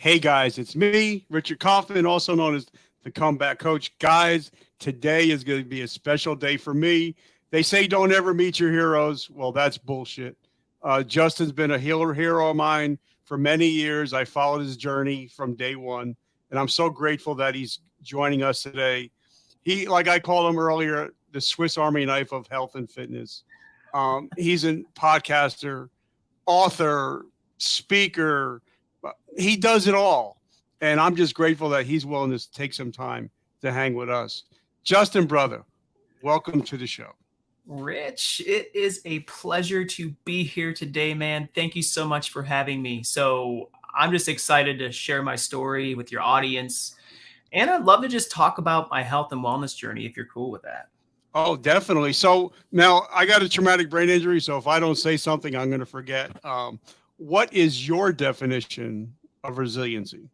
Hey guys, it's me, Richard Kaufman, also known as the Comeback Coach. Guys, today is going to be a special day for me. They say don't ever meet your heroes. Well, that's bullshit. Justin's been a healer hero of mine for many years. I followed his journey from day one, and I'm so grateful that he's joining us today. He, like I called him earlier, the Swiss Army knife of health and fitness. He's a podcaster, author, speaker. He does it all. And I'm just grateful that he's willing to take some time to hang with us. Justin, brother, welcome to the show. Rich, it is a pleasure to be here today, man. Thank you so much for having me. So, I'm just excited to share my story with your audience. And I'd love to just talk about my health and wellness journey if you're cool with that. Oh, definitely. So now I got a traumatic brain injury. So if I don't say something, I'm going to forget. What is your definition of resiliency?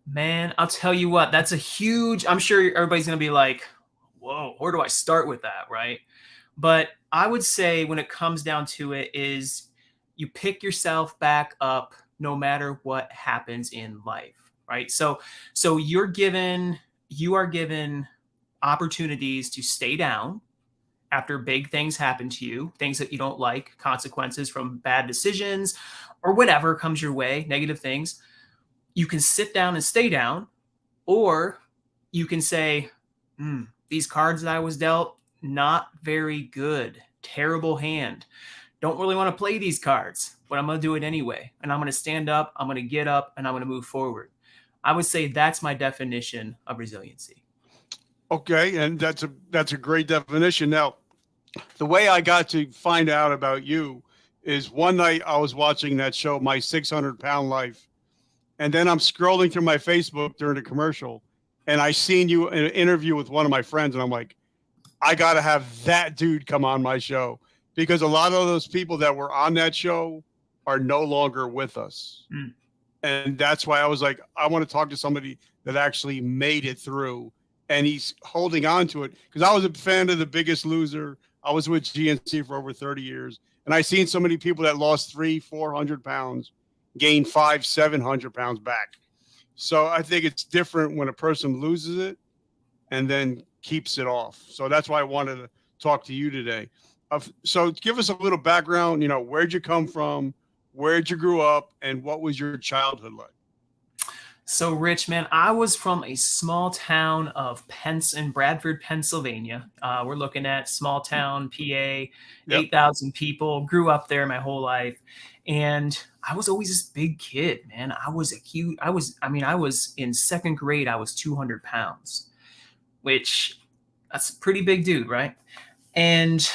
Man, I'll tell you what, that's a huge, I'm sure everybody's going to be like, whoa, where do I start with that? Right. But I would say when it comes down to it is you pick yourself back up no matter what happens in life. Right. So you are given opportunities to stay down after big things happen to you, things that you don't like, consequences from bad decisions or whatever comes your way, negative things. You can sit down and stay down, or you can say, these cards that I was dealt, not very good, terrible hand. Don't really want to play these cards, but I'm going to do it anyway. And I'm going to stand up, I'm going to get up, and I'm going to move forward. I would say that's my definition of resiliency. Okay, and that's a great definition. Now, the way I got to find out about you is one night I was watching that show, My 600-Pound Life, and then I'm scrolling through my Facebook during a commercial, and I seen you in an interview with one of my friends, and I'm like, I got to have that dude come on my show because a lot of those people that were on that show are no longer with us. Mm. And that's why I was like, I want to talk to somebody that actually made it through and he's holding on to it. Because I was a fan of The Biggest Loser. I was with GNC for over 30 years. And I seen so many people that lost 300-400 pounds, gain 500-700 pounds back. So I think it's different when a person loses it and then keeps it off. So that's why I wanted to talk to you today. So give us a little background, where'd you come from? Where'd you grow up and what was your childhood like? So, Rich, man, I was from a small town of in Bradford, Pennsylvania. We're looking at small town, PA, Yep. 8,000 people. Grew up there my whole life, and I was always this big kid, man. I was in second grade. I was 200 pounds, which that's a pretty big dude, right? And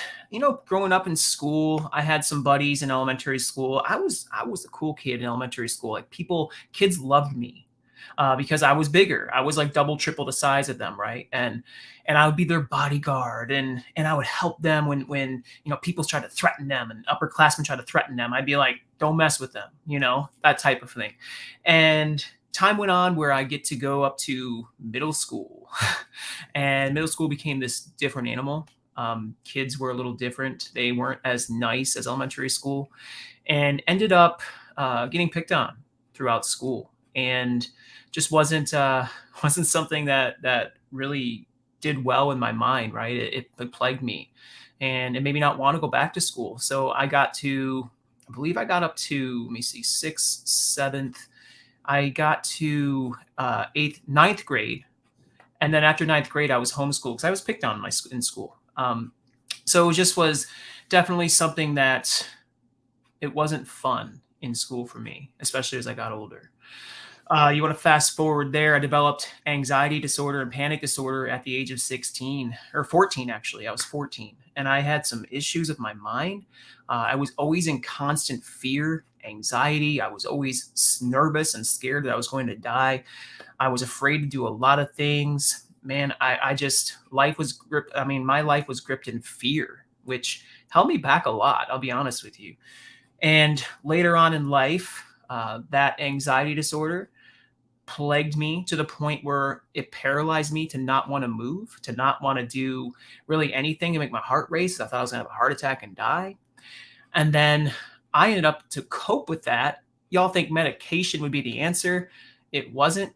growing up in school, I had some buddies in elementary school. I was a cool kid in elementary school. Like kids loved me. Because I was bigger. I was like double, triple the size of them, right? And I would be their bodyguard, and I would help them when people try to threaten them and upperclassmen try to threaten them. I'd be like, don't mess with them, that type of thing. And time went on where I get to go up to middle school, and middle school became this different animal. Kids were a little different. They weren't as nice as elementary school, and ended up getting picked on throughout school. And just wasn't something that really did well in my mind, right? It plagued me, and it made me not want to go back to school. So I believe I got up to, let me see, 6th, 7th. I got to 8th, 9th grade, and then after 9th grade, I was homeschooled because I was picked on in school. So it just was definitely something that it wasn't fun in school for me, especially as I got older. You want to fast forward there. I developed anxiety disorder and panic disorder at the age of 16 or 14, actually. I was 14, and I had some issues with my mind. I was always in constant fear, anxiety. I was always nervous and scared that I was going to die. I was afraid to do a lot of things. Man, life was gripped. I mean, my life was gripped in fear, which held me back a lot. I'll be honest with you. And later on in life, that anxiety disorder plagued me to the point where it paralyzed me to not want to move, to not want to do really anything to make my heart race. I thought I was going to have a heart attack and die. And then I ended up, to cope with that, y'all think medication would be the answer. It wasn't.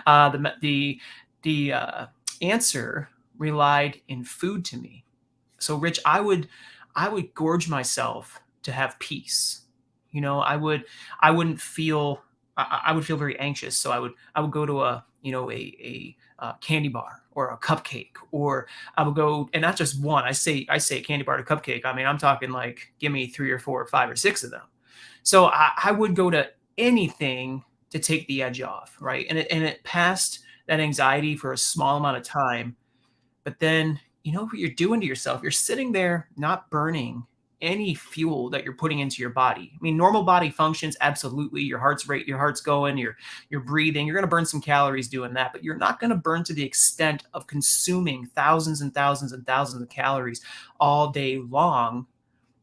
The answer relied in food to me. So Rich, I would gorge myself to have peace. You know, I wouldn't feel I would feel very anxious. So I would go to a candy bar or a cupcake, or I would go, and not just one. I say candy bar to cupcake. I mean, I'm talking like give me 3 or 4 or 5 or 6 of them. So I would go to anything to take the edge off, right? And it passed that anxiety for a small amount of time, but then you know what you're doing to yourself? You're sitting there not burning any fuel that you're putting into your body. I mean, normal body functions, absolutely. Your heart's going, you're breathing. You're going to burn some calories doing that, but you're not going to burn to the extent of consuming thousands and thousands and thousands of calories all day long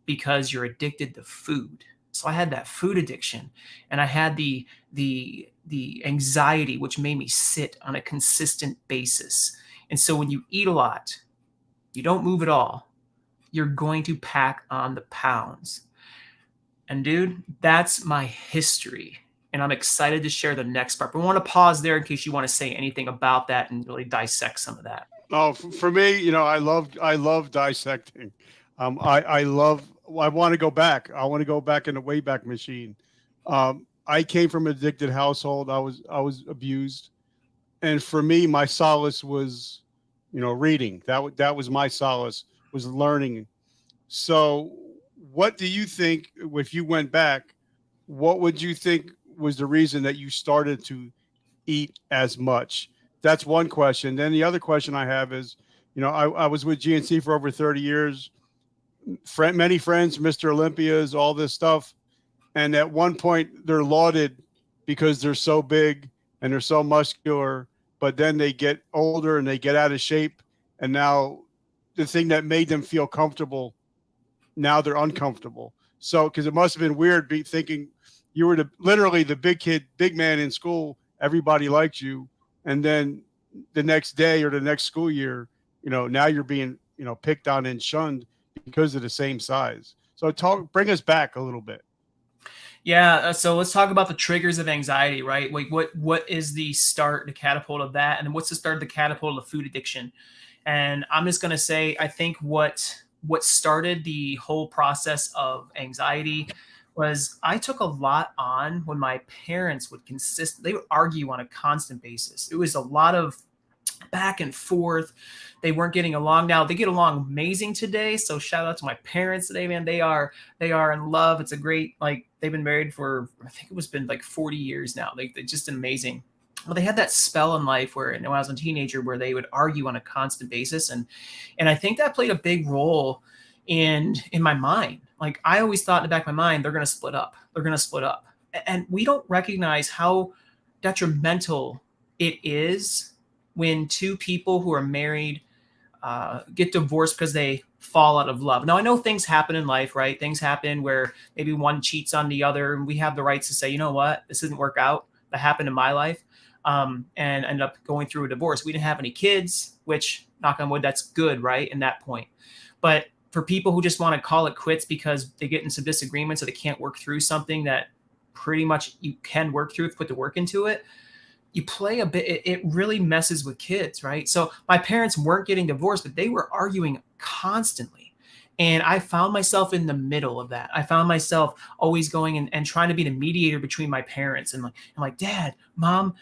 because you're addicted to food. So I had that food addiction, and I had the anxiety, which made me sit on a consistent basis. And so when you eat a lot, you don't move at all, you're going to pack on the pounds. And dude, that's my history. And I'm excited to share the next part. But I want to pause there in case you want to say anything about that and really dissect some of that. Oh, for me, I love dissecting. I love. I want to go back. I want to go back in the Wayback Machine. I came from an addicted household. I was abused, and for me, my solace was, reading. That was my solace, was learning. So, what do you think if you went back? What would you think was the reason that you started to eat as much? That's one question. Then the other question I have is, I was with GNC for over 30 years, many friends, Mr. Olympias, all this stuff. And at one point, they're lauded because they're so big and they're so muscular, but then they get older and they get out of shape. And now the thing that made them feel comfortable, now they're uncomfortable. So, because it must have been weird thinking you were literally the big kid, big man in school, everybody liked you. And then the next day or the next school year, now you're being, picked on and shunned because of the same size. So bring us back a little bit. Yeah, so let's talk about the triggers of anxiety, right? Like what is the start, the catapult of that, and then what's the start of the catapult of food addiction? And I'm just gonna say, I think what started the whole process of anxiety was I took a lot on when my parents they would argue on a constant basis. It was a lot of back and forth. They weren't getting along. Now they get along amazing today. So shout out to my parents today, man. They are in love. It's a great, like, they've been married for, I think it was been like 40 years now. They're just amazing. Well, they had that spell in life where, when I was a teenager, where they would argue on a constant basis. And I think that played a big role in my mind. Like, I always thought in the back of my mind, they're going to split up. They're going to split up. And we don't recognize how detrimental it is when two people who are married get divorced because they fall out of love. Now, I know things happen in life, right? Things happen where maybe one cheats on the other, and we have the rights to say, you know what, this didn't work out. That happened in my life, and ended up going through a divorce. We didn't have any kids, which, knock on wood, that's good, right? In that point. But for people who just want to call it quits because they get in some disagreements or they can't work through something that pretty much you can work through if you put the work into it, you play a bit, it really messes with kids, right? So my parents weren't getting divorced, but they were arguing constantly. And I found myself in the middle of that. I found myself always going and trying to be the mediator between my parents. And like, I'm like, Dad, mom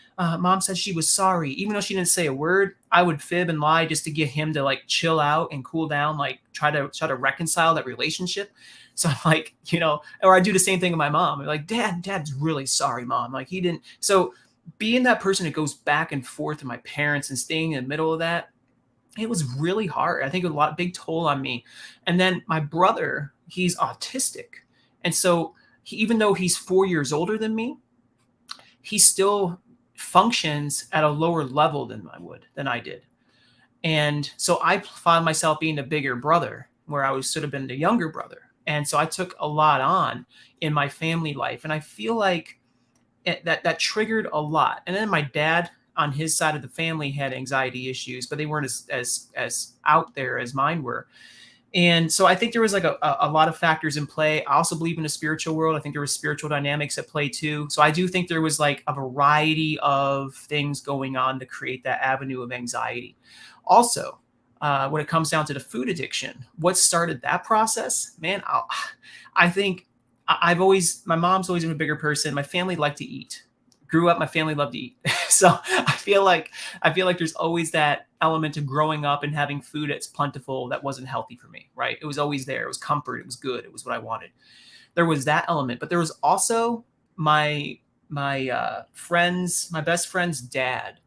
said she was sorry. Even though she didn't say a word, I would fib and lie just to get him to like chill out and cool down, like try to reconcile that relationship. So I'm like, or I do the same thing with my mom. I'm like, Dad's really sorry, Mom. Like, he didn't. So being that person that goes back and forth with my parents and staying in the middle of that, it was really hard. I think it was a big toll on me. And then my brother, he's autistic. And so even though he's 4 years older than me, he still functions at a lower level than I did. And so I found myself being the bigger brother, where I should have been the younger brother. And so I took a lot on in my family life. And I feel like that triggered a lot. And then my dad, on his side of the family, had anxiety issues, but they weren't as out there as mine were. And so I think there was like a lot of factors in play. I also believe in the spiritual world. I think there was spiritual dynamics at play too. So I do think there was like a variety of things going on to create that avenue of anxiety. Also, when it comes down to the food addiction, what started that process, man, I think I've always, my mom's always been a bigger person. My family liked to eat. Grew up, my family loved to eat. So I feel like there's always that element of growing up and having food that's plentiful that wasn't healthy for me, right? It was always there. It was comfort. It was good. It was what I wanted. There was that element, but there was also my best friend's dad.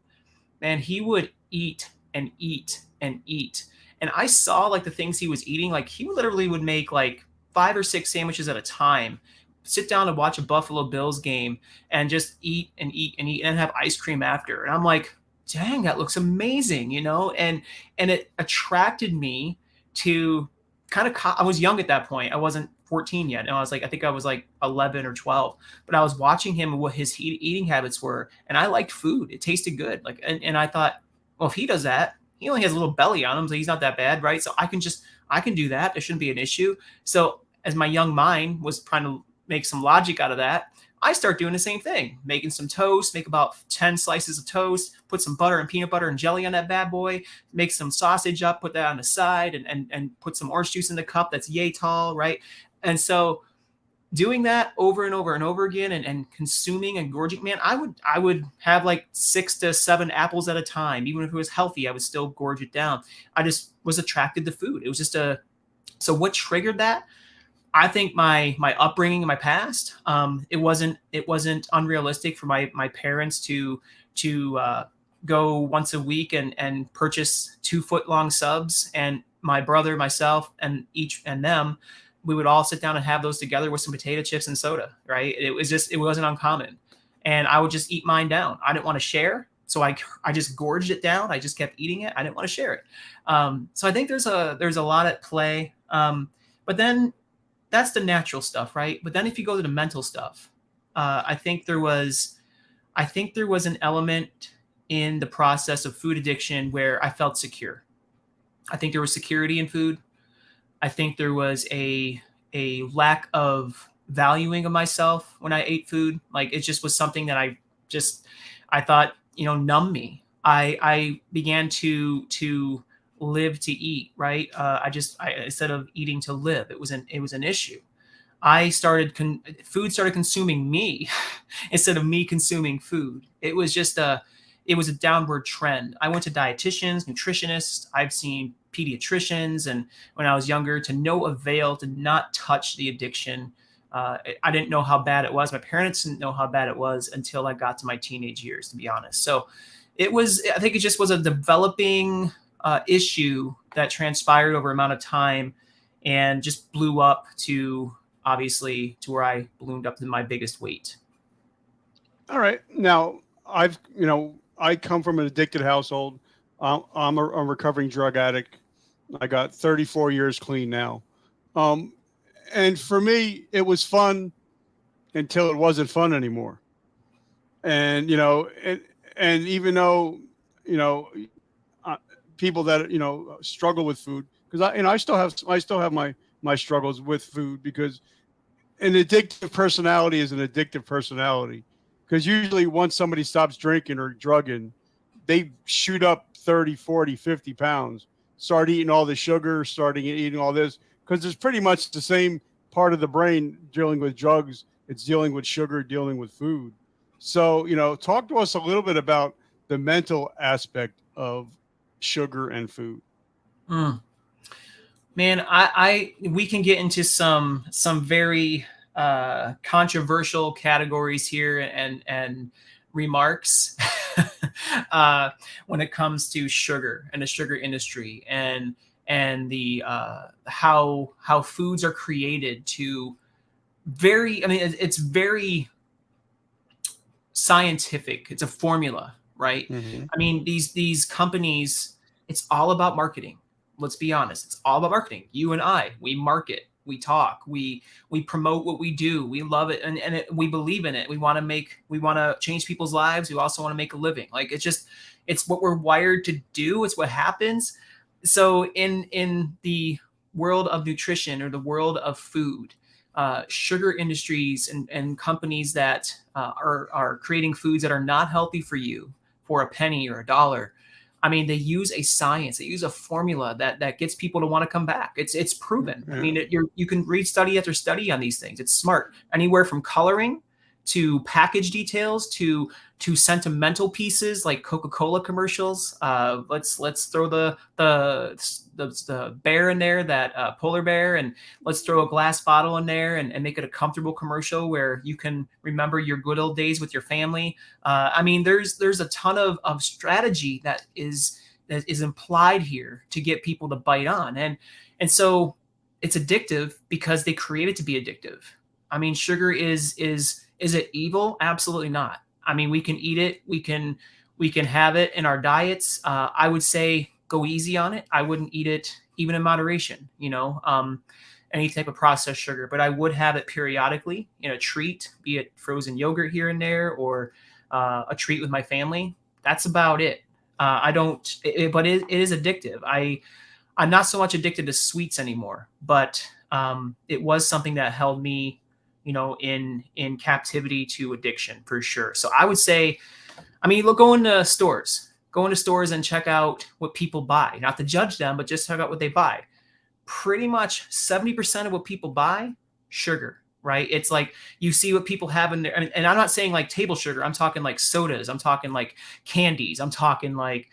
Man, he would eat and eat and eat. And I saw like the things he was eating. Like he literally would make like 5 or 6 sandwiches at a time, sit down and watch a Buffalo Bills game and just eat and eat and eat and have ice cream after. And I'm like, dang, that looks amazing, you know? And it attracted me to kind of, I was young at that point. I wasn't 14 yet. And I was like, I think I was like 11 or 12, but I was watching him and what his eating habits were. And I liked food. It tasted good. Like, and I thought, well, if he does that, he only has a little belly on him, so he's not that bad, right? So I can do that. It shouldn't be an issue. So as my young mind was trying to make some logic out of that, I start doing the same thing, making some toast, make about 10 slices of toast, put some butter and peanut butter and jelly on that bad boy, make some sausage up, put that on the side, and put some orange juice in the cup that's yay tall, right? And so doing that over and over and over again and consuming and gorging, man, I would have like 6 to 7 apples at a time. Even if it was healthy, I would still gorge it down. I just was attracted to food. It was just so what triggered that? I think my upbringing in my past, it wasn't unrealistic for my parents to go once a week and purchase 2-foot long subs, and my brother, myself, and them, we would all sit down and have those together with some potato chips and soda, right? It wasn't uncommon, and I would just eat mine down. I didn't want to share, so I just gorged it down. I just kept eating it. I didn't want to share it. So I think there's a lot at play. But then that's the natural stuff, right? But then if you go to the mental stuff, I think there was an element in the process of food addiction where I felt secure. I think there was security in food. I think there was a lack of valuing of myself when I ate food. Like it just was something that I thought, numb me. I began to live to eat, right? I instead of eating to live, it was an issue. Food started consuming me instead of me consuming food. It was a downward trend. I went to dietitians, nutritionists. I've seen pediatricians, and when I was younger, to no avail, to not touch the addiction. I didn't know how bad it was. My parents didn't know how bad it was until I got to my teenage years, to be honest. So I think it just was a developing issue that transpired over amount of time and just blew up to where I ballooned up to my biggest weight. All right. Now, I come from an addicted household. I'm a recovering drug addict. I got 34 years clean now. And for me, it was fun until it wasn't fun anymore. And, and even though, people that, struggle with food, because I still have my struggles with food, because an addictive personality is an addictive personality. Because usually once somebody stops drinking or drugging, they shoot up 30, 40, 50 pounds, start eating all the sugar, starting eating all this, because it's pretty much the same part of the brain dealing with drugs. It's dealing with sugar, dealing with food. So, talk to us a little bit about the mental aspect of sugar and food. Man, we can get into some very controversial categories here and remarks when it comes to sugar and the sugar industry and the how foods are created to it's very scientific. It's a formula, right? Mm-hmm. I mean, these companies, it's all about marketing. Let's be honest. It's all about marketing. You and I, we market, we talk, we promote what we do. We love it. And we believe in it. We want to change people's lives. We also want to make a living. Like it's what we're wired to do. It's what happens. So in the world of nutrition or the world of food, sugar industries and companies that are creating foods that are not healthy for you for a penny or a dollar. I mean, they use a science, they use a formula that gets people to want to come back. It's proven. Yeah. I mean, you can read study after study on these things. It's smart. Anywhere from coloring to package details to sentimental pieces like Coca-Cola commercials. Let's throw the bear in there, that polar bear, and let's throw a glass bottle in there and make it a comfortable commercial where you can remember your good old days with your family. I mean, there's a ton of strategy that is implied here to get people to bite on, and so it's addictive because they create it to be addictive. I mean, sugar is it evil? Absolutely not. I mean, we can eat it. We can have it in our diets. I would say go easy on it. I wouldn't eat it even in moderation, any type of processed sugar, but I would have it periodically in a treat, be it frozen yogurt here and there, or a treat with my family. That's about it. I don't, but it is addictive. I'm not so much addicted to sweets anymore, but it was something that held me in captivity to addiction for sure. So I would say, I mean, look, go into stores and check out what people buy, not to judge them, but just check out what they buy. Pretty much 70% of what people buy, sugar, right? It's like you see what people have in there. And I'm not saying like table sugar. I'm talking like sodas. I'm talking like candies. I'm talking like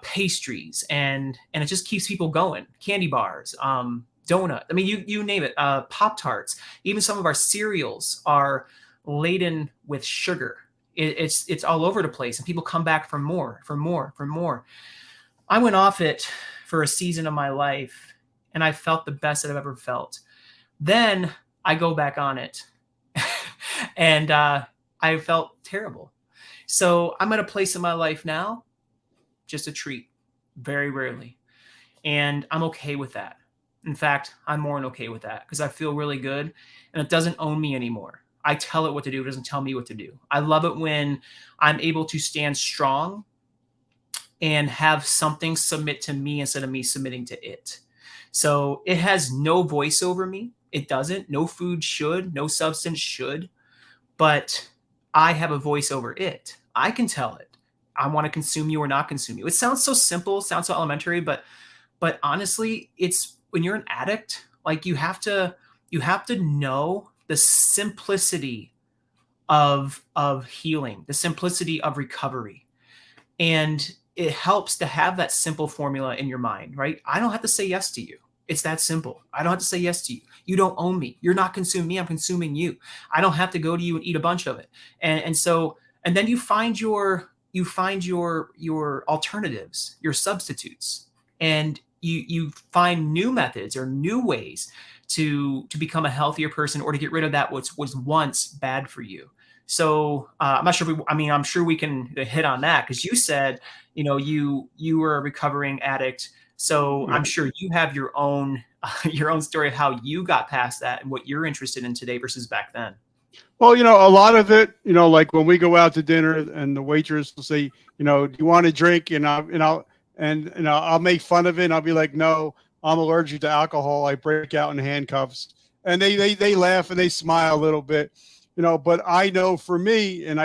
pastries. And it just keeps people going. Candy bars, donut. I mean, you name it. Pop-Tarts. Even some of our cereals are laden with sugar. It's all over the place, and people come back for more. I went off it for a season of my life, and I felt the best that I've ever felt. Then I go back on it, and I felt terrible. So I'm at a place in my life now, just a treat, very rarely, and I'm okay with that. In fact, I'm more than okay with that because I feel really good and it doesn't own me anymore. I tell it what to do. It doesn't tell me what to do. I love it when I'm able to stand strong and have something submit to me instead of me submitting to it. So it has no voice over me. It doesn't. No food should. No substance should. But I have a voice over it. I can tell it. I want to consume you or not consume you. It sounds so simple, sounds so elementary, but honestly, it's when you're an addict, like you have to know the simplicity of healing, the simplicity of recovery. And it helps to have that simple formula in your mind, right? I don't have to say yes to you. It's that simple. I don't have to say yes to you. You don't own me. You're not consuming me. I'm consuming you. I don't have to go to you and eat a bunch of it. And then you find your alternatives, your substitutes, and you find new methods or new ways to become a healthier person or to get rid of that what was once bad for you. So I'm not sure I'm sure we can hit on that because you said, you were a recovering addict. So I'm sure you have your own story of how you got past that and what you're interested in today versus back then. Well, a lot of it, like when we go out to dinner and the waitress will say, do you want a drink? And I'll make fun of it. And I'll be like, no, I'm allergic to alcohol. I break out in handcuffs, and they laugh and they smile a little bit, but I know for me, and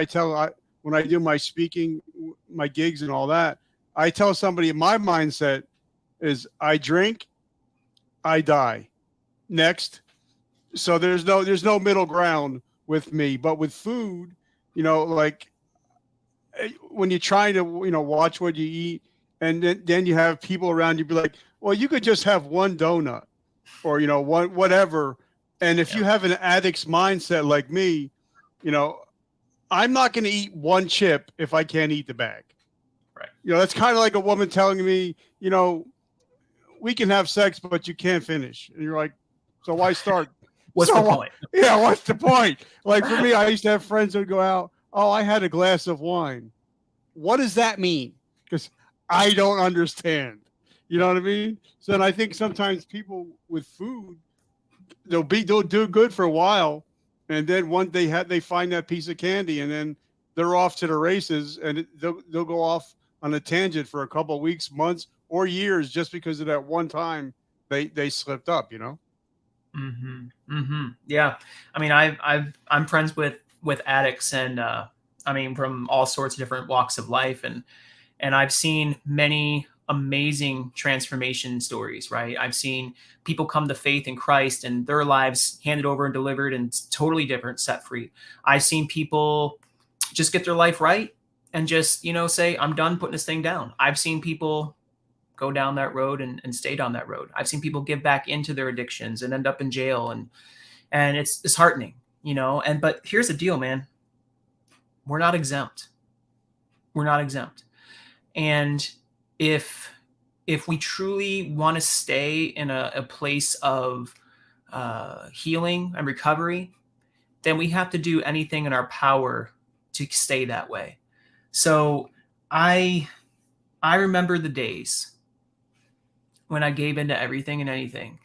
when I do my speaking, my gigs and all that, I tell somebody my mindset is I drink, I die. Next. So there's no middle ground with me, but with food, like when you're trying to, watch what you eat, and then you have people around you be like, well, you could just have one donut or, one, whatever. And if you have an addict's mindset like me, I'm not going to eat one chip if I can't eat the bag. Right. That's kind of like a woman telling me, we can have sex, but you can't finish. And you're like, so why start? What's the point? Yeah, what's the point? Like for me, I used to have friends who would go out, oh, I had a glass of wine. What does that mean? Because I don't understand. You know what I mean? So then I think sometimes people with food, they'll do good for a while, and then one they find that piece of candy, and then they're off to the races, and they'll go off on a tangent for a couple of weeks, months, or years just because of that one time they slipped up, you know. Yeah. I mean, I'm friends with addicts, and I mean, from all sorts of different walks of life, and I've seen many amazing transformation stories, right? I've seen people come to faith in Christ and their lives handed over and delivered and totally different, set free. I've seen people just get their life right and just, say, I'm done putting this thing down. I've seen people go down that road and stay down that road. I've seen people give back into their addictions and end up in jail, and it's disheartening, but here's the deal, man. We're not exempt. We're not exempt. And if we truly want to stay in a place of healing and recovery, then we have to do anything in our power to stay that way. So I remember the days when I gave into everything and anything.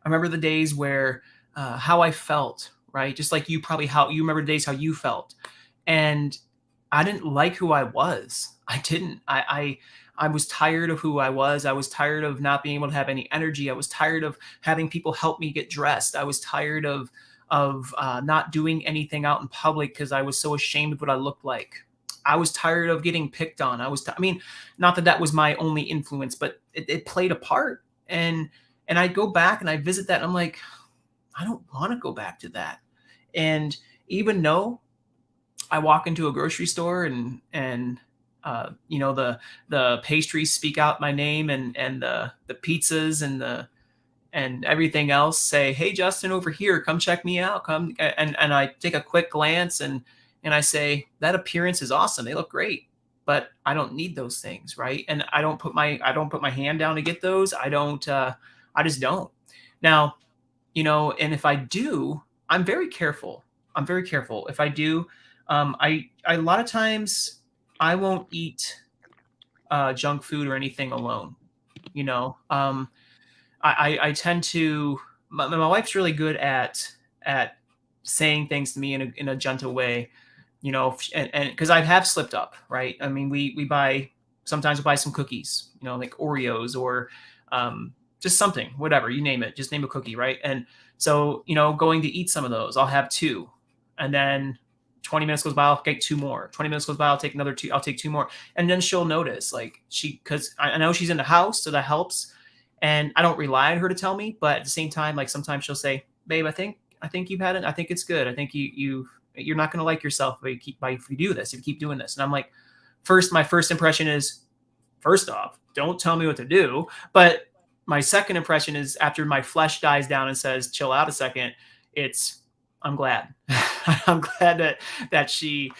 I remember the days where how I felt, right? Just like you, probably how you remember the days how you felt, and I didn't like who I was. I didn't. I was tired of who I was. I was tired of not being able to have any energy. I was tired of having people help me get dressed. I was tired of not doing anything out in public because I was so ashamed of what I looked like. I was tired of getting picked on. I mean, not that that was my only influence, but it played a part. And I go back and I visit that, and I'm like, I don't want to go back to that. And even though I walk into a grocery store and the pastries speak out my name, and the pizzas and everything else say, "Hey, Justin, over here, come check me out, come." And I take a quick glance, and I say, that appearance is awesome. They look great, but I don't need those things, right? And I don't put my hand down to get those. I just don't. Now, and if I do, I'm very careful. I'm very careful. If I do, I a lot of times I won't eat junk food or anything alone. I tend to. My wife's really good at saying things to me in a gentle way, and because I have slipped up, right? I mean, we buy sometimes we buy some cookies, like Oreos or just something, whatever you name it, just name a cookie, right? And so, going to eat some of those, I'll have two, and then 20 minutes goes by, I'll get two more. 20 minutes goes by, I'll take another two. I'll take two more, and then she'll notice, like because I know she's in the house, so that helps. And I don't rely on her to tell me, but at the same time, like sometimes she'll say, "Babe, I think you've had it. I think it's good. I think you're not going to like yourself if you do this, if you keep doing this." And I'm like, my first impression is, first off, don't tell me what to do. But my second impression is, after my flesh dies down and says, chill out a second, I'm glad. I'm glad that she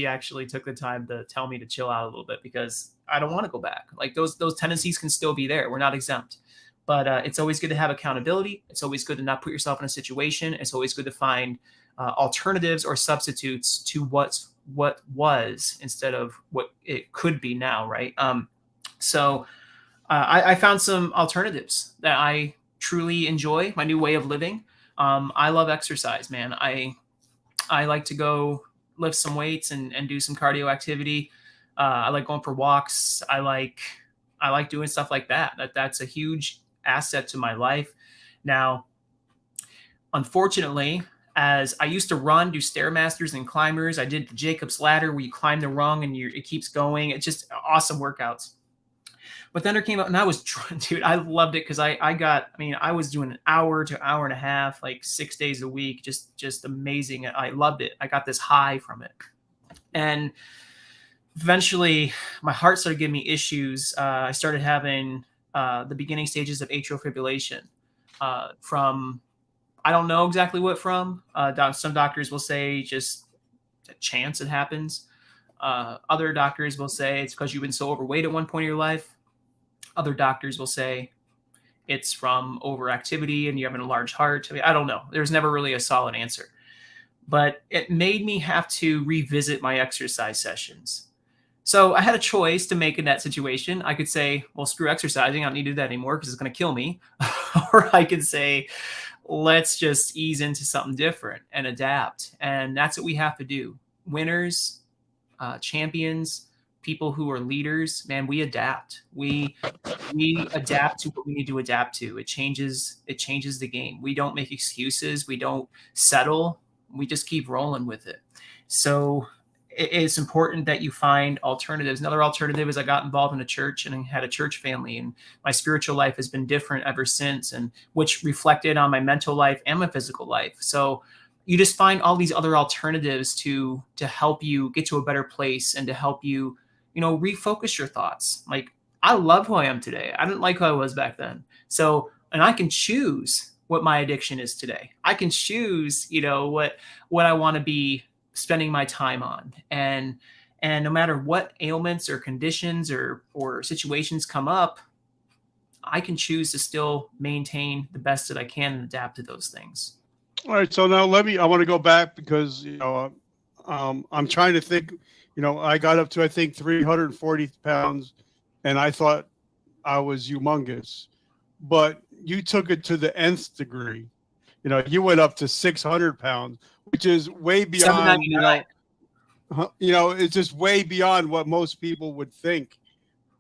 actually took the time to tell me to chill out a little bit, because I don't want to go back. Like those tendencies can still be there. We're not exempt. But it's always good to have accountability. It's always good to not put yourself in a situation. It's always good to find alternatives or substitutes to what was, instead of what it could be now, right? So I found some alternatives that I truly enjoy, my new way of living. I love exercise, man. I like to go lift some weights and do some cardio activity. I like going for walks. I like doing stuff like that. That's a huge asset to my life. Now, unfortunately, as I used to run, do Stairmasters and climbers, I did the Jacob's Ladder, where you climb the rung and it keeps going. It's just awesome workouts. But then there came up, and I was, dude, I loved it, because I was doing an hour to hour and a half, like 6 days a week, just amazing. I loved it. I got this high from it. And eventually my heart started giving me issues. I started having the beginning stages of atrial fibrillation from, I don't know exactly what from. Some doctors will say just a chance it happens. Other doctors will say it's because you've been so overweight at one point in your life. Other doctors will say it's from overactivity and you're having a large heart. I mean, I don't know. There's never really a solid answer. But it made me have to revisit my exercise sessions. So I had a choice to make in that situation. I could say, well, screw exercising. I don't need to do that anymore because it's going to kill me. Or I could say, let's just ease into something different and adapt. And that's what we have to do. Winners, champions, people who are leaders, man, we adapt. We adapt to what we need to adapt to. It changes the game. We don't make excuses. We don't settle. We just keep rolling with it. So it's important that you find alternatives. Another alternative is I got involved in a church and I had a church family, and my spiritual life has been different ever since, and which reflected on my mental life and my physical life. So you just find all these other alternatives to help you get to a better place and to help you, refocus your thoughts. Like, I love who I am today. I didn't like who I was back then. So, and I can choose what my addiction is today. I can choose, what I want to be spending my time on. And no matter what ailments or conditions or situations come up, I can choose to still maintain the best that I can and adapt to those things. All right. So now I want to go back because, I'm trying to think, I got up to, I think, 340 pounds and I thought I was humongous, but you took it to the nth degree. You went up to 600 pounds, which is way beyond, it's just way beyond what most people would think.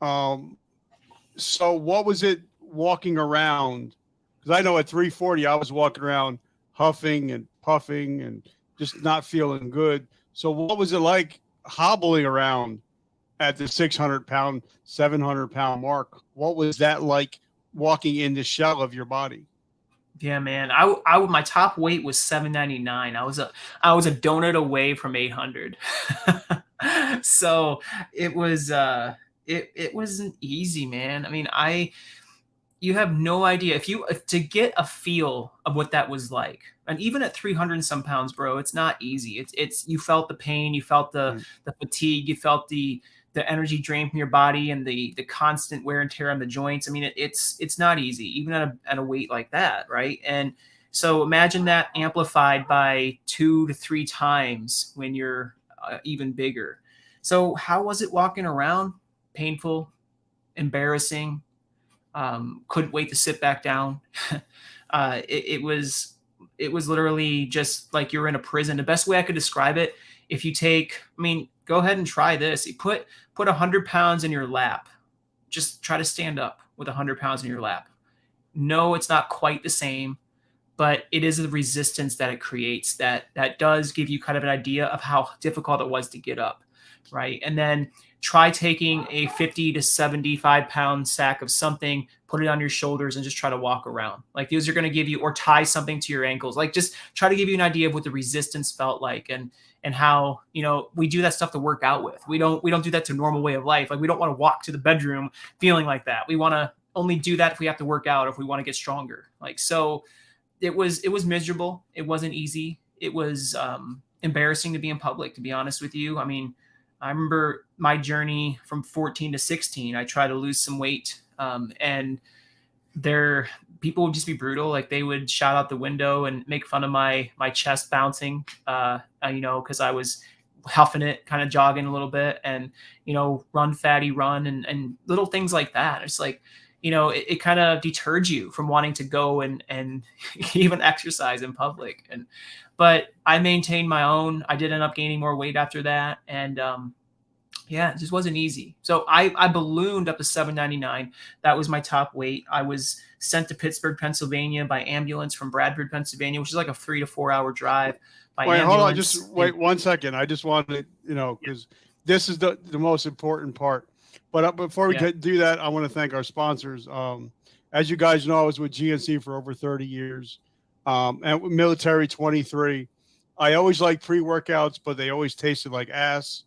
So what was it walking around? Because I know at 340, I was walking around huffing and puffing and just not feeling good. So what was it like hobbling around at the 600 pound, 700 pound mark? What was that like walking in the shell of your body? Yeah, man. My top weight was 799. I was a donut away from 800. So it was it wasn't easy, man. I mean, you have no idea if to get a feel of what that was like. And even at 300 and some pounds, bro, it's not easy. It's you felt the pain, you felt the fatigue, you felt the energy drain from your body and the constant wear and tear on the joints. I mean, it's not easy, even at a weight like that, right? And so imagine that amplified by 2 to 3 times when you're even bigger. So how was it walking around? Painful, embarrassing. Couldn't wait to sit back down. It was literally just like you're in a prison. The best way I could describe it, if you go ahead and try this. You put 100 pounds in your lap. Just try to stand up with 100 pounds in your lap. No, it's not quite the same, but it is the resistance that it creates that does give you kind of an idea of how difficult it was to get up, right? And then try taking a 50 to 75 pound sack of something, put it on your shoulders, and just try to walk around. Like, these are going to give you, or tie something to your ankles. Like, just try to give you an idea of what the resistance felt like, and how, we do that stuff to work out with. We don't do that to normal way of life. Like, we don't want to walk to the bedroom feeling like that. We want to only do that if we have to work out, if we want to get stronger. Like, so it was miserable. It wasn't easy. It was embarrassing to be in public, to be honest with you. I mean, I remember my journey from 14 to 16. I tried to lose some weight, and people would just be brutal. Like, they would shout out the window and make fun of my chest bouncing, because I was huffing it, kind of jogging a little bit, and run fatty run, and little things like that. It's like, it kind of deterred you from wanting to go and even exercise in public. But I maintained my own. I did end up gaining more weight after that. And it just wasn't easy. So I ballooned up to 799. That was my top weight. I was sent to Pittsburgh, Pennsylvania by ambulance from Bradford, Pennsylvania, which is like a 3 to 4 hour drive by ambulance. Hold on. Just wait 1 second. I just wanted to, because this is the most important part. But before we do that, I want to thank our sponsors. As you guys know, I was with GNC for over 30 years. And with military 23. I always liked pre-workouts, but they always tasted like ass.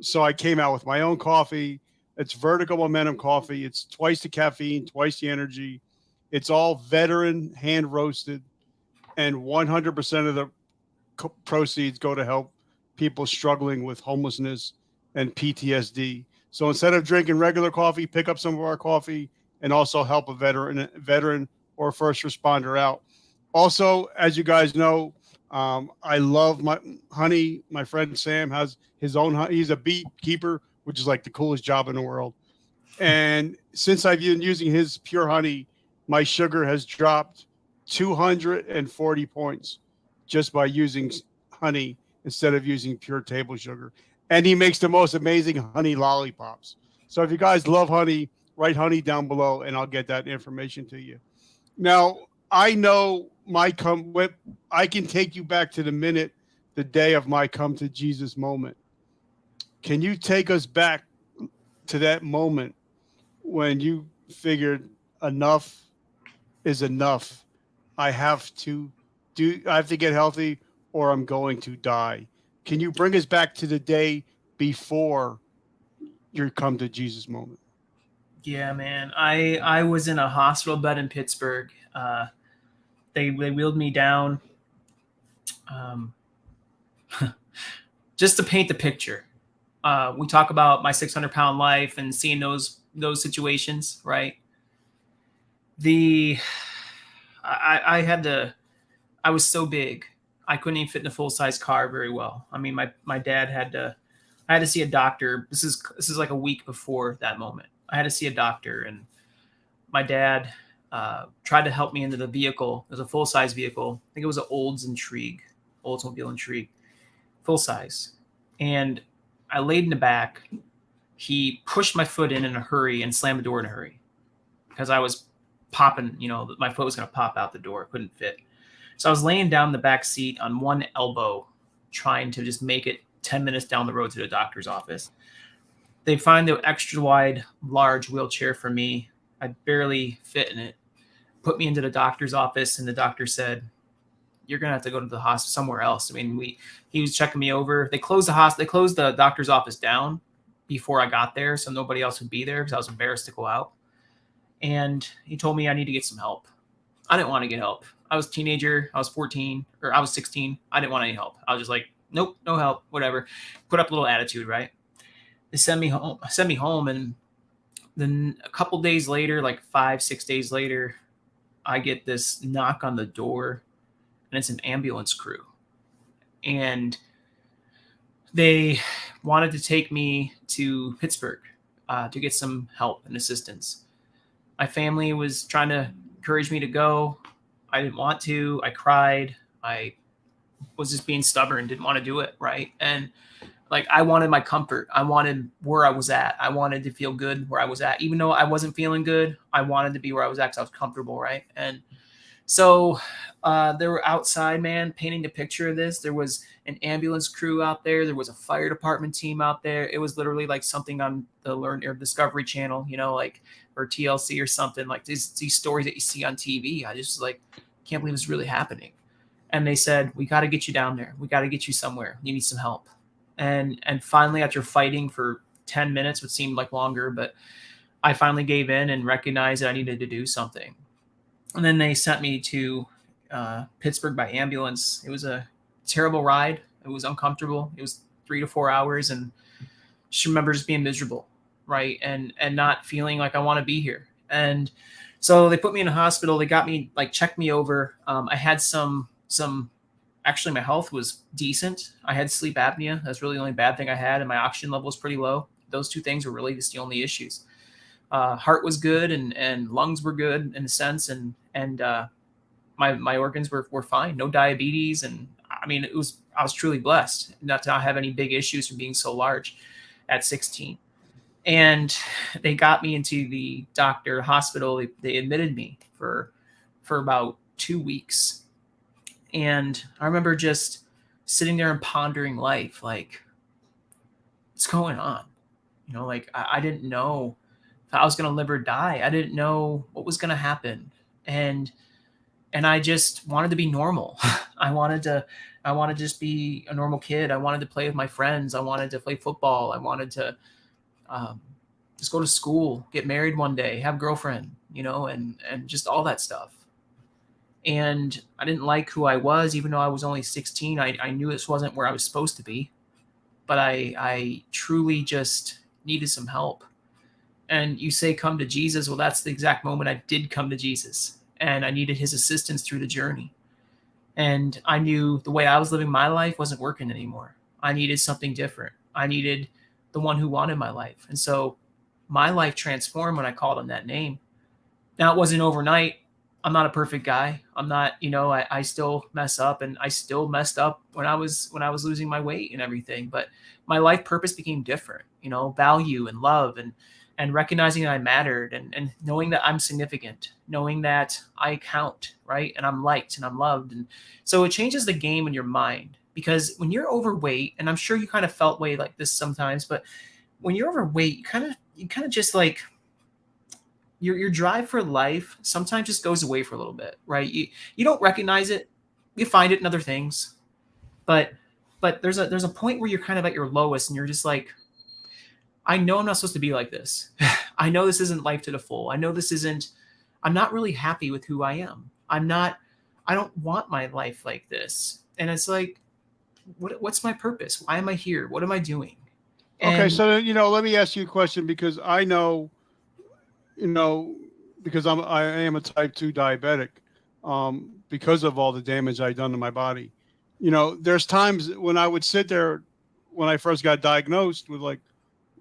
So I came out with my own coffee. It's Vertical Momentum coffee. It's twice the caffeine, twice the energy. It's all veteran, hand roasted, and 100% of the proceeds go to help people struggling with homelessness and PTSD. So instead of drinking regular coffee, pick up some of our coffee and also help a veteran or a first responder out. Also, as you guys know, I love my honey. My friend Sam has his own honey. He's a beekeeper, which is like the coolest job in the world. And since I've been using his pure honey, my sugar has dropped 240 points just by using honey instead of using pure table sugar. and he makes the most amazing honey lollipops. So if you guys love honey, write honey down below, and I'll get that information to you. Now I know my come. I can take you back to the minute, the day of my come to Jesus moment. Can you take us back to that moment when you figured enough is enough? I have to I have to get healthy or I'm going to die. Can you bring us back to the day before your come to Jesus moment? Yeah, man. I was in a hospital bed in Pittsburgh. They wheeled me down. Um, just to paint the picture, we talk about my 600-pound life and seeing those situations, right? The I had to. I was so big, I couldn't even fit in a full size car very well. I mean, my dad had to. I had to see a doctor. This is like a week before that moment. I had to see a doctor, and my dad tried to help me into the vehicle. It was a full size vehicle. I think it was an Oldsmobile Intrigue, full size. And I laid in the back. He pushed my foot in a hurry and slammed the door in a hurry because I was popping. My foot was going to pop out the door. Couldn't fit. So I was laying down in the back seat on one elbow, trying to just make it 10 minutes down the road to the doctor's office. They find the extra wide, large wheelchair for me. I barely fit in it. Put me into the doctor's office, and the doctor said, "You're gonna have to go to the hospital somewhere else." I mean, he was checking me over. They closed the doctor's office down before I got there, so nobody else would be there because I was embarrassed to go out. And he told me I need to get some help. I didn't want to get help. I was a teenager. I was 14, or I was 16. I didn't want any help. I was just like, nope, no help, whatever. Put up a little attitude, right? They sent me home, and then a couple days later, like 5-6 days later, I get this knock on the door, and it's an ambulance crew. And they wanted to take me to Pittsburgh to get some help and assistance. My family was trying to encourage me to go. I didn't want to. I cried. I was just being stubborn, didn't want to do it, right? And like, I wanted my comfort. I wanted where I was at. I wanted to feel good where I was at. Even though I wasn't feeling good, I wanted to be where I was at because I was comfortable, right? And so they were outside, man, painting the picture of this. There was an ambulance crew out there. There was a fire department team out there. It was literally like something on the Learn or Discovery Channel, like, or TLC or something, like these stories that you see on TV. I just like, can't believe it's really happening. And they said, "We got to get you down there. We got to get you somewhere. You need some help." And finally, after fighting for 10 minutes, which seemed like longer, but I finally gave in and recognized that I needed to do something. And then they sent me to Pittsburgh by ambulance. It was a terrible ride. It was uncomfortable. It was 3 to 4 hours, and just remember just being miserable, right? And not feeling like I want to be here. And so they put me in a hospital. They got me, like, checked me over. I had some. Actually, my health was decent. I had sleep apnea. That's really the only bad thing I had, and my oxygen level was pretty low. Those two things were really just the only issues. Heart was good, and lungs were good in a sense, and my organs were fine. No diabetes, and I mean, I was truly blessed not to have any big issues from being so large at 16. And they got me into the hospital. They admitted me for about 2 weeks. And I remember just sitting there and pondering life, like, what's going on? Like, I didn't know if I was going to live or die. I didn't know what was going to happen. And I just wanted to be normal. I wanted to just be a normal kid. I wanted to play with my friends. I wanted to play football. I wanted to just go to school, get married one day, have a girlfriend, and just all that stuff. And I didn't like who I was, even though I was only 16. I knew this wasn't where I was supposed to be, but I truly just needed some help. And you say, come to Jesus. Well, that's the exact moment I did come to Jesus, and I needed his assistance through the journey. And I knew the way I was living my life wasn't working anymore. I needed something different. I needed the one who wanted my life. And so my life transformed when I called on that name. Now, it wasn't overnight. I'm not a perfect guy. I'm not, I still mess up, and I still messed up when I was losing my weight and everything. But my life purpose became different, value and love, and recognizing that I mattered, and knowing that I'm significant, knowing that I count, right? And I'm liked and I'm loved. And so it changes the game in your mind, because when you're overweight, and I'm sure you kind of felt way like this sometimes, but when you're overweight, you kind of just like your drive for life sometimes just goes away for a little bit, right? You don't recognize it, you find it in other things, but there's a point where you're kind of at your lowest, and you're just like, I know I'm not supposed to be like this. I know this isn't life to the full. I know this isn't. I'm not really happy with who I am. I'm not. I don't want my life like this. And it's like, what's my purpose? Why am I here? What am I doing? Okay, And so let me ask you a question because I know, you know, because I am a type 2 diabetic, because of all the damage I've done to my body. There's times when I would sit there when I first got diagnosed with like,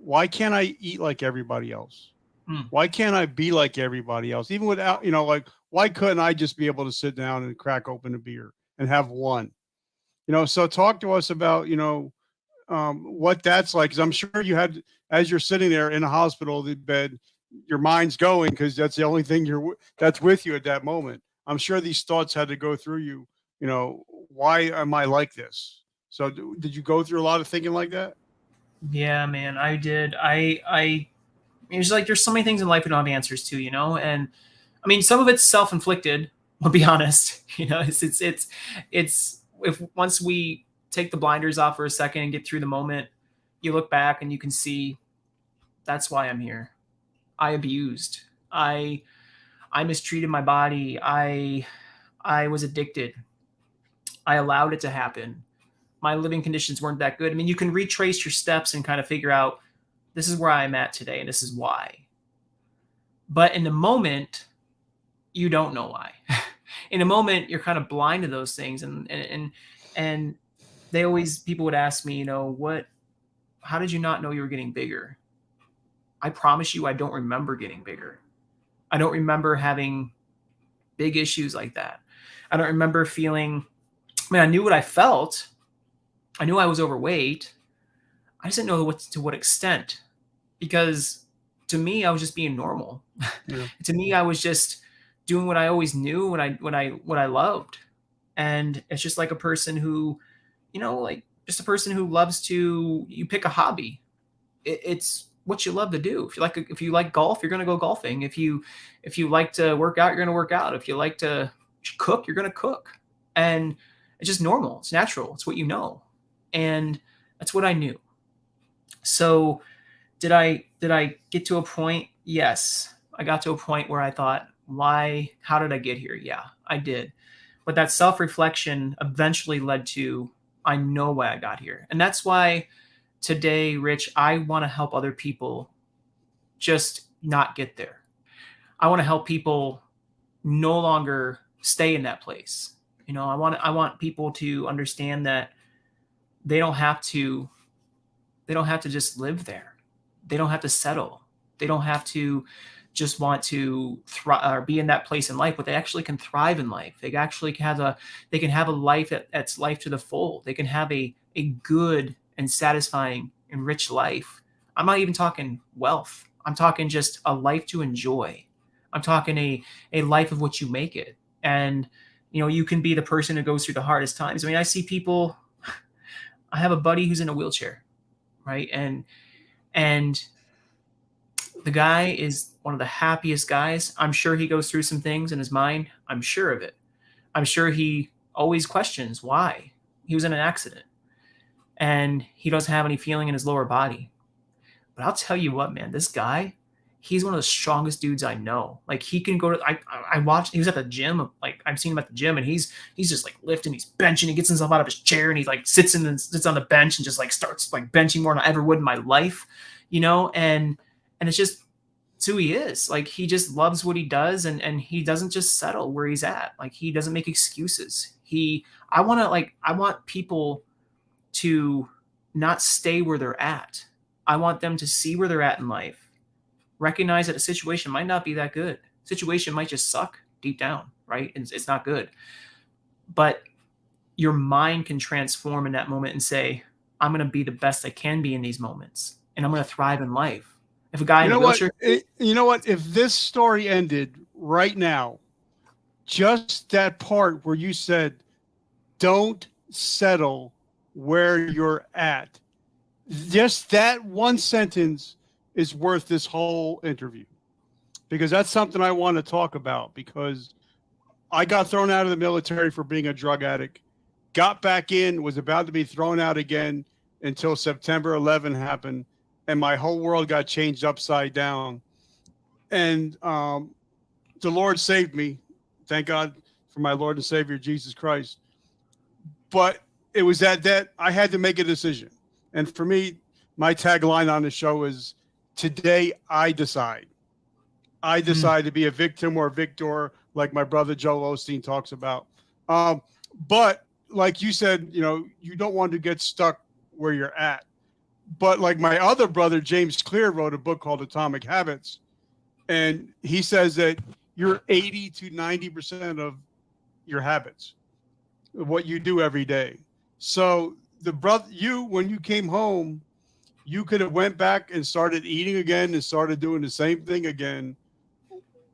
why can't I eat like everybody else? mm, Why can't I be like everybody else? Even without, like, why couldn't I just be able to sit down and crack open a beer and have one? So talk to us about, what that's like. Cause I'm sure you had, as you're sitting there in a hospital bed, your mind's going because that's the only thing that's with you at that moment. I'm sure these thoughts had to go through you. Why am I like this? So did you go through a lot of thinking like that? yeah, man, I did. I it's like there's so many things in life we don't have answers to, and I mean, some of it's self-inflicted. I'll be honest. It's if once we take the blinders off for a second and get through the moment, you look back and you can see that's why I'm here. I abused. I I mistreated my body. I was addicted. I allowed it to happen. My living conditions weren't that good. I mean, you can retrace your steps and kind of figure out this is where I'm at today and this is why. But in the moment, you don't know why. In a moment, you're kind of blind to those things, and they always people would ask me, what? How did you not know you were getting bigger? I promise you, I don't remember getting bigger. I don't remember having big issues like that. I don't remember feeling. I mean, I knew what I felt. I knew I was overweight. I just didn't know to what extent, because to me, I was just being normal. Yeah. To me, I was just doing what I always knew, what I loved. And it's just like a person who, like just a person who loves to you pick a hobby. It's what you love to do. If you like golf, you're going to go golfing. If you like to work out, you're going to work out. If you like to cook, you're going to cook. And it's just normal. It's natural. It's what you know. And that's what I knew. So did I get to a point? Yes. I got to a point where I thought, why, how did I get here? Yeah, I did. But that self-reflection eventually led to, I know why I got here. And that's why today, Rich, I want to help other people just not get there. I want to help people no longer stay in that place. I want people to understand that they don't have to they don't have to just live there. They don't have to settle. They don't have to just want to thrive or be in that place in life, but they actually can thrive in life. They can have a life that's life to the full. They can have a good and satisfying and rich life. I'm not even talking wealth. I'm talking just a life to enjoy. I'm talking a life of what you make it. And you can be the person who goes through the hardest times. I mean, I see people. I have a buddy who's in a wheelchair, right? And the guy is one of the happiest guys. I'm sure he goes through some things in his mind. I'm sure of it. I'm sure he always questions why. He was in an accident and he doesn't have any feeling in his lower body. But I'll tell you what, man, this guy, he's one of the strongest dudes I know. Like he can go to I watched he was at the gym, like I've seen him at the gym, and he's just like lifting, he's benching, he gets himself out of his chair and he like sits on the bench and just like starts like benching more than I ever would in my life, and it's just it's who he is. Like he just loves what he does, and he doesn't just settle where he's at. Like he doesn't make excuses. I want people to not stay where they're at. I want them to see where they're at in life, recognize that a situation might not be that good. Situation might just suck. deep down, right? It's not good. But your mind can transform in that moment and say, I'm going to be the best I can be in these moments, and I'm going to thrive in life. If a guy You in a know what? wheelchair, You know what? If this story ended right now, just that part where you said, "Don't settle where you're at," just that one sentence is worth this whole interview, because that's something I want to talk about. Because I got thrown out of the military for being a drug addict, got back in, was about to be thrown out again until September 11 happened, and my whole world got changed upside down. And the Lord saved me. Thank God for my Lord and Savior Jesus Christ. But it was that I had to make a decision. And for me, my tagline on the show is, today I decide. I decide to be a victim or a victor, like my brother Joel Osteen talks about. But like you said, you know, you don't want to get stuck where you're at. But like my other brother, James Clear, wrote a book called Atomic Habits. And he says that you're 80 to 90% of your habits, what you do every day. So when you came home, you could have went back and started eating again and started doing the same thing again.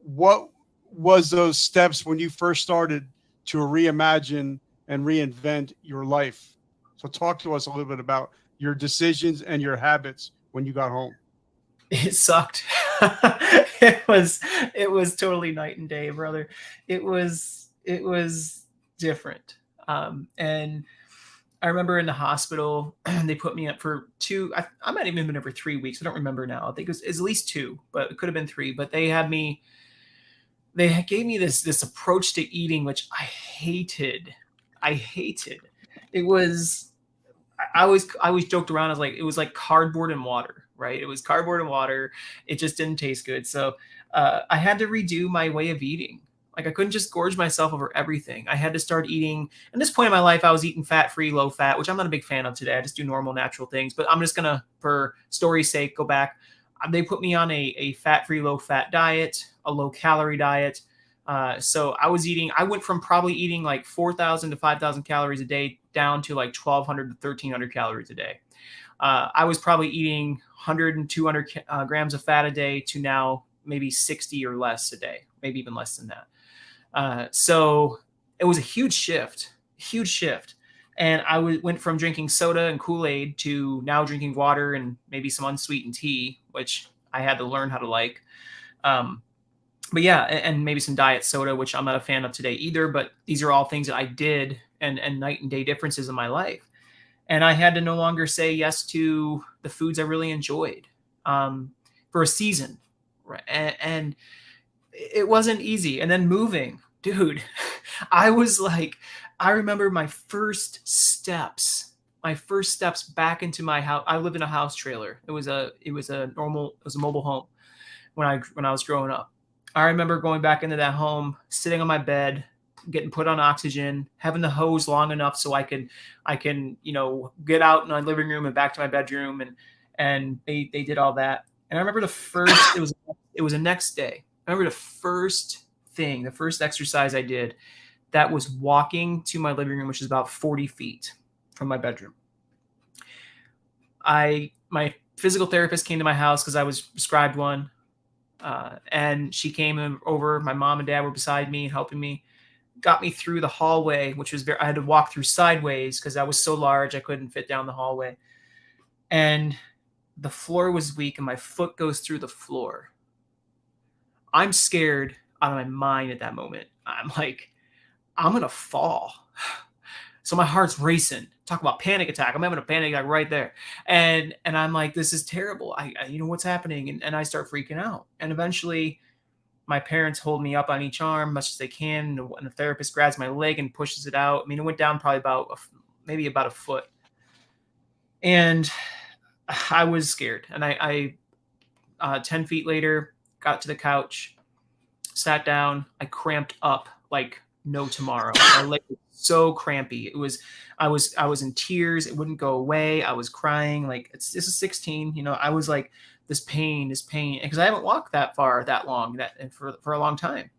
What was those steps when you first started to reimagine and reinvent your life? So talk to us a little bit about your decisions and your habits when you got home. it sucked. it was totally night and day, brother. It was different. And I remember in the hospital, they put me up for I might have even been over 3 weeks. I don't remember now. I think it's at least 2, but it could have been 3. But they gave me this approach to eating, which I hated. I hated. It was I always joked around as like it was like cardboard and water, right? It was cardboard and water. It just didn't taste good. So I had to redo my way of eating. Like I couldn't just gorge myself over everything. I had to start eating. At this point in my life, I was eating fat-free, low-fat, which I'm not a big fan of today. I just do normal, natural things. But I'm just gonna, for story's sake, go back. They put me on a fat-free, low-fat diet, a low-calorie diet. So I went from probably eating like 4,000 to 5,000 calories a day down to like 1,200 to 1,300 calories a day. I was probably eating 100 and 200 grams of fat a day to now maybe 60 or less a day, maybe even less than that. So it was a huge shift. And I went from drinking soda and Kool-Aid to now drinking water and maybe some unsweetened tea, which I had to learn how to like. But yeah, and maybe some diet soda, which I'm not a fan of today either. But these are all things that I did and night and day differences in my life. And I had to no longer say yes to the foods I really enjoyed for a season. Right. And it wasn't easy. And then moving, dude, I remember my first steps back into my house. I lived in a house trailer. It was a mobile home when I was growing up. I remember going back into that home, sitting on my bed, getting put on oxygen, having the hose long enough so I can, get out in my living room and back to my bedroom. And they did all that. And I remember it was the next day. I remember the first exercise I did, that was walking to my living room, which is about 40 feet from my bedroom. My physical therapist came to my house because I was prescribed one. And she came over. My mom and dad were beside me, helping me, got me through the hallway, which was I had to walk through sideways because I was so large I couldn't fit down the hallway. And the floor was weak and my foot goes through the floor. I'm scared out of my mind at that moment. I'm like, I'm going to fall. So my heart's racing. Talk about panic attack. I'm having a panic attack right there. And I'm like, this is terrible. I what's happening? And I start freaking out. And eventually my parents hold me up on each arm much as they can. And the therapist grabs my leg and pushes it out. I mean, it went down probably maybe about a foot. And I was scared. And I 10 feet later, got to the couch, sat down. I cramped up like no tomorrow. My leg was so crampy. I was in tears. It wouldn't go away. I was crying. Like this is 16. I was like, this pain, because I haven't walked that far, that long, for a long time.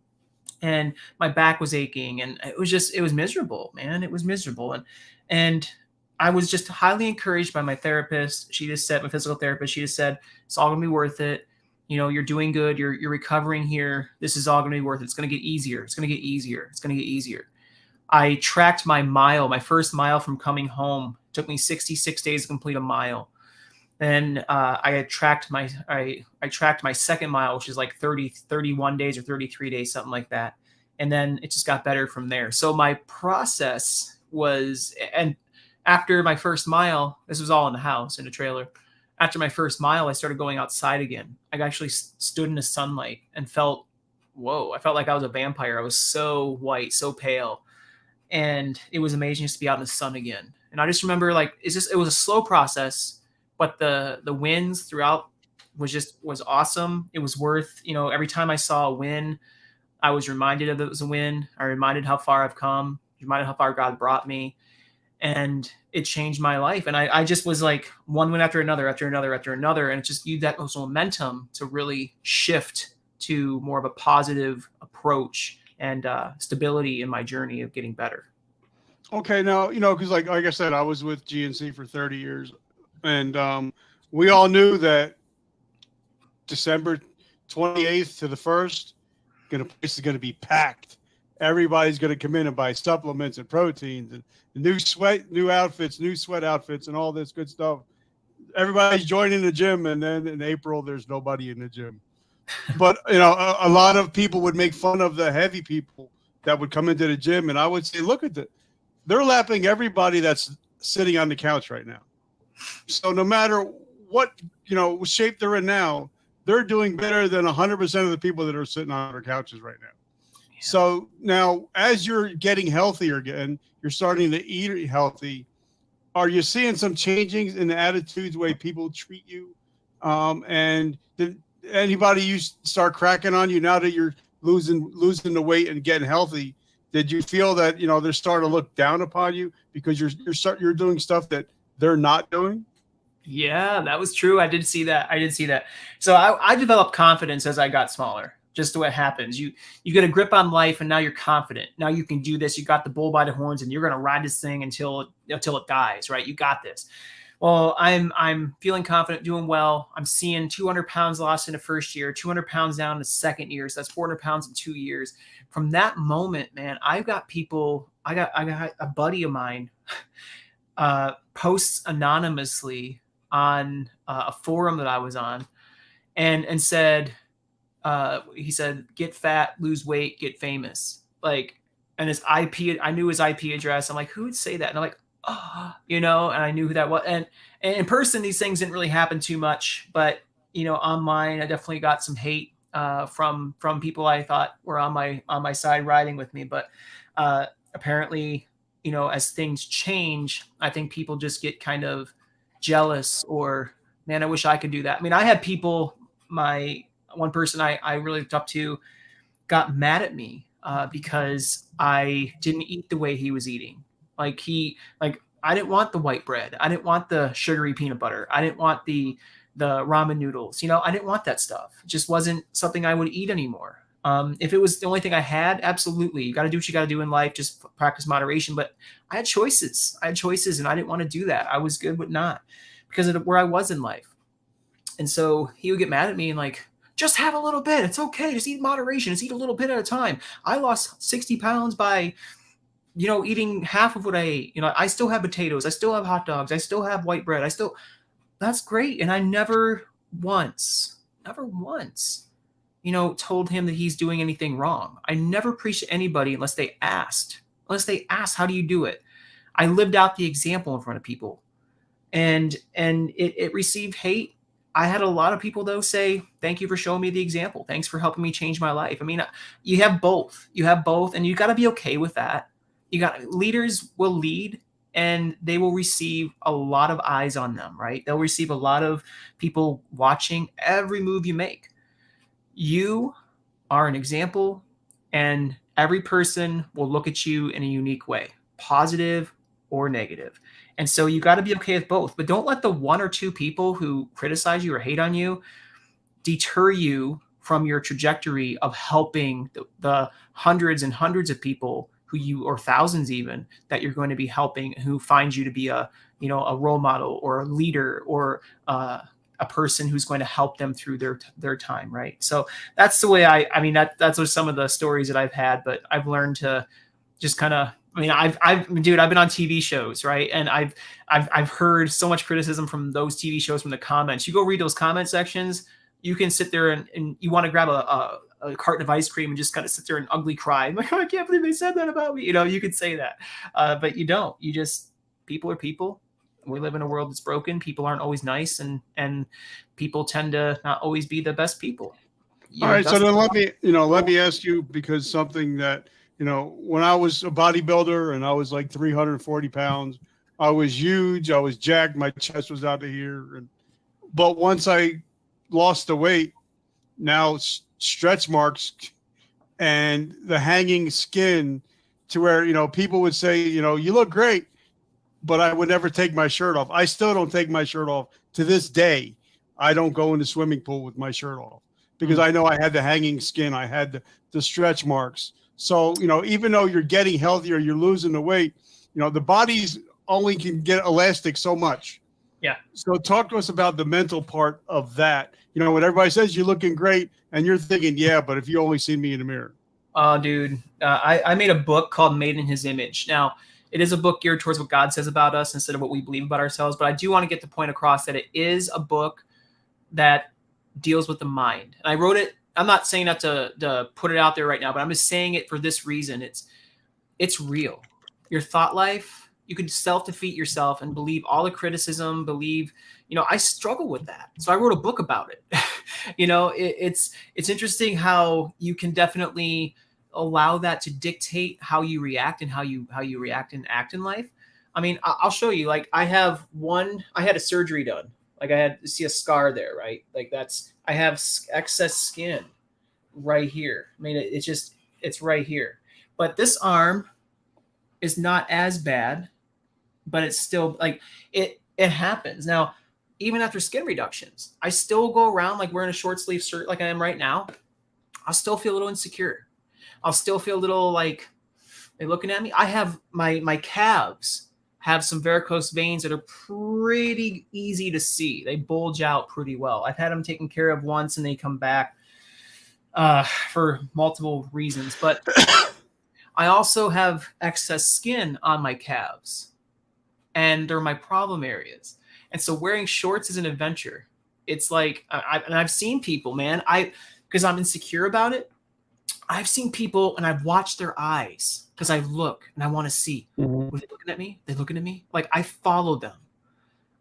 and my back was aching, and it was miserable, man. It was miserable. And I was just highly encouraged by my therapist. She just said, my physical therapist, she just said, it's all gonna be worth it. You know, you're doing good. You're recovering here. This is all gonna be worth it. It's gonna get easier. It's gonna get easier. It's gonna get easier. I tracked my first mile from coming home. It took me 66 days to complete a mile. Then I had tracked I tracked my second mile, which is like 31 days or 33 days, something like that. And then it just got better from there. So my process was, and after my first mile, this was all in the house, in a trailer. After my first mile, I started going outside again. I actually stood in the sunlight and felt, whoa, I felt like I was a vampire. I was so white, so pale. And it was amazing just to be out in the sun again. And I just remember, like, it was a slow process, but the wins throughout was awesome. It was worth, every time I saw a win, I was reminded of it was a win. I reminded how far I've come, reminded how far God brought me, and it changed my life. And I just was like one win after another, after another, after another, and it just used that momentum to really shift to more of a positive approach and stability in my journey of getting better. Okay, now because like I said, I was with GNC for 30 years, and we all knew that December 28th to the 1st, place is gonna be packed. Everybody's gonna come in and buy supplements and proteins and new outfits, new sweat outfits, and all this good stuff. Everybody's joining the gym, and then in April, there's nobody in the gym. But a lot of people would make fun of the heavy people that would come into the gym, and I would say, look at they're lapping everybody that's sitting on the couch right now. So no matter what shape they're in now, they're doing better than 100% of the people that are sitting on their couches right now. Yeah. So now, as you're getting healthier again, you're starting to eat healthy. Are you seeing some changings in the attitudes, the way people treat you? And did anybody you start cracking on you now that you're losing the weight and getting healthy? Did you feel that they're starting to look down upon you because you're doing stuff that they're not doing? Yeah, that was true. I did see that. So I developed confidence as I got smaller. Just what happens. You get a grip on life, and now you're confident. Now you can do this. You got the bull by the horns, and you're going to ride this thing until it dies, right? You got this. Well, I'm feeling confident, doing well. I'm seeing 200 pounds lost in the first year, 200 pounds down in the second year. So that's 400 pounds in 2 years. From that moment, man, I've got people. I got a buddy of mine posts anonymously on a forum that I was on, and said, he said, get fat, lose weight, get famous. Like, and his IP, I knew his IP address. I'm like, who would say that? And I'm like, oh, and I knew who that was. And in person, these things didn't really happen too much, but online, I definitely got some hate from people I thought were on my side riding with me. But apparently, as things change, I think people just get kind of jealous, or, man, I wish I could do that. I mean, I had people, one person I really looked up to got mad at me because I didn't eat the way he was eating. Like I didn't want the white bread. I didn't want the sugary peanut butter. I didn't want the ramen noodles. I didn't want that stuff. It just wasn't something I would eat anymore. If it was the only thing I had, absolutely. You got to do what you got to do in life. Just practice moderation. But I had choices. And I didn't want to do that. I was good with not, because of where I was in life. And so he would get mad at me and like, just have a little bit. It's okay. Just eat moderation. Just eat a little bit at a time. I lost 60 pounds by, eating half of what I ate. I still have potatoes. I still have hot dogs. I still have white bread. That's great. And I never once, told him that he's doing anything wrong. I never preached to anybody unless they asked, how do you do it? I lived out the example in front of people, and it received hate. I had a lot of people, though, say, thank you for showing me the example. Thanks for helping me change my life. I mean, you have both, and you got to be okay with that. Leaders will lead, and they will receive a lot of eyes on them, right? They'll receive a lot of people watching every move you make. You are an example, and every person will look at you in a unique way, positive or negative. And so you got to be okay with both, but don't let the one or two people who criticize you or hate on you deter you from your trajectory of helping the hundreds and hundreds of people who you, or thousands even, that you're going to be helping, who find you to be a, you know, a role model or a leader, or a person who's going to help them through their time, right? So that's the way I mean, that's what some of the stories that I've had, but I've learned to just kind of, I mean, I've been on TV shows, right? And I've heard so much criticism from those TV shows, from the comments. You go read those comment sections, you can sit there and you want to grab a carton of ice cream and just kind of sit there and ugly cry. I'm like, oh, I can't believe they said that about me. You know, you could say that, but you don't. You just, people are people. We live in a world that's broken. People aren't always nice, and people tend to not always be the best people. All right, so then let me ask you, because something that, you know, when I was a bodybuilder and I was like 340 pounds, I was huge, I was jacked, my chest was out of here. But once I lost the weight, now stretch marks and the hanging skin, to where, you know, people would say, you know, you look great, but I would never take my shirt off. I still don't take my shirt off to this day. I don't go in the swimming pool with my shirt off, because I know I had the hanging skin, I had the stretch marks. So, you know, even though you're getting healthier, you're losing the weight, you know, the body's only can get elastic so much. Yeah. So talk to us about the mental part of that. You know, when everybody says you're looking great and you're thinking, yeah, but if you only see me in the mirror. Oh, dude, I made a book called Made in His Image. Now, it is a book geared towards what God says about us instead of what we believe about ourselves. But I do want to get the point across that it is a book that deals with the mind. And I wrote it. I'm not saying that to put it out there right now, but I'm just saying it for this reason. It's real. Your thought life, you could self-defeat yourself and believe all the criticism, believe, you know, I struggle with that. So I wrote a book about it. You know, it's interesting how you can definitely allow that to dictate how you react and how you react and act in life. I mean, I'll show you. Like, I had a surgery done. Like, I had to see a scar there, right? Like, I have excess skin right here. I mean, it's right here. But this arm is not as bad, but it's still like it happens. Now, even after skin reductions, I still go around like wearing a short sleeve shirt like I am right now. I'll still feel a little insecure. I'll still feel a little like they're looking at me. I have my calves have some varicose veins that are pretty easy to see. They bulge out pretty well. I've had them taken care of once and they come back for multiple reasons. But I also have excess skin on my calves, and they're my problem areas. And so wearing shorts is an adventure. It's like, I've seen people, man, because I'm insecure about it. I've seen people and I've watched their eyes because I look and I want to see. Mm-hmm. Were they looking at me? They looking at me? Like, I follow them.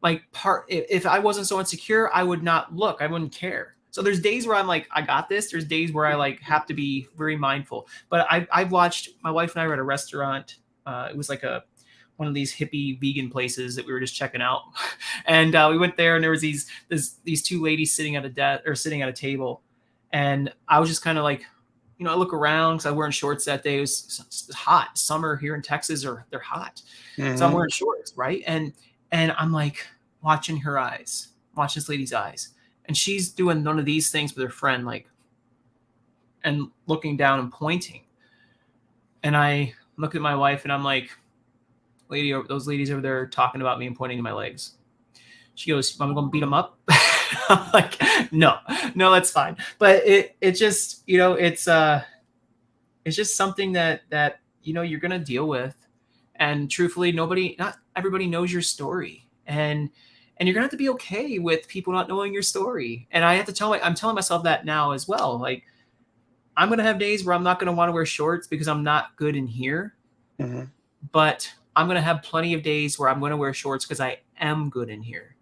Like, if I wasn't so insecure, I would not look. I wouldn't care. So there's days where I'm like, I got this. There's days where I like have to be very mindful. But I've watched, my wife and I were at a restaurant. It was like one of these hippie vegan places that we were just checking out. And we went there and there was these two ladies sitting at a table. And I was just kind of like, you know, I look around because I was wearing shorts that day. It was hot. Summer here in Texas, they're hot. Mm-hmm. So I'm wearing shorts, right? And I'm like watching her eyes, watch this lady's eyes. And she's doing one of these things with her friend, like, and looking down and pointing. And I look at my wife and I'm like, those ladies over there talking about me and pointing to my legs. She goes, I'm going to beat them up. I'm like, no, that's fine. But it just, you know, it's just something that, you know, you're going to deal with. And truthfully, not everybody knows your story. And you're going to have to be okay with people not knowing your story. And I have to I'm telling myself that now as well. Like, I'm going to have days where I'm not going to want to wear shorts because I'm not good in here. Mm-hmm. But I'm going to have plenty of days where I'm going to wear shorts because I am good in here.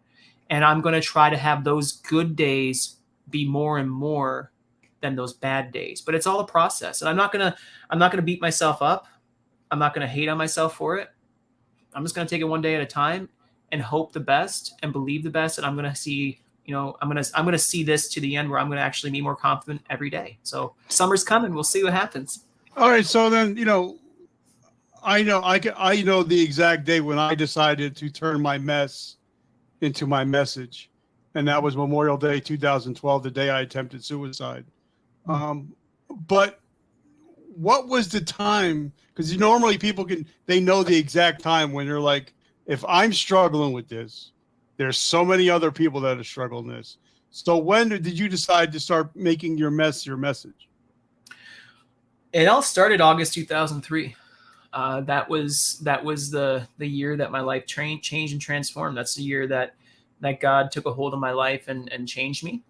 And I'm going to try to have those good days be more and more than those bad days. But it's all a process. And I'm not going to beat myself up. I'm not going to hate on myself for it. I'm just going to take it one day at a time and hope the best and believe the best. And I'm going to see, you know, I'm going to see this to the end where I'm going to actually be more confident every day. So summer's coming. We'll see what happens. All right. So then, you know, I know the exact day when I decided to turn my mess into my message. And that was Memorial Day, 2012, the day I attempted suicide. Um, but what was the time? Because normally people they know the exact time when they're like, if I'm struggling with this, there's so many other people that are struggling this. So when did you decide to start making your message? It all started August 2003. That was the year that my life changed and transformed. That's the year that God took a hold of my life and changed me.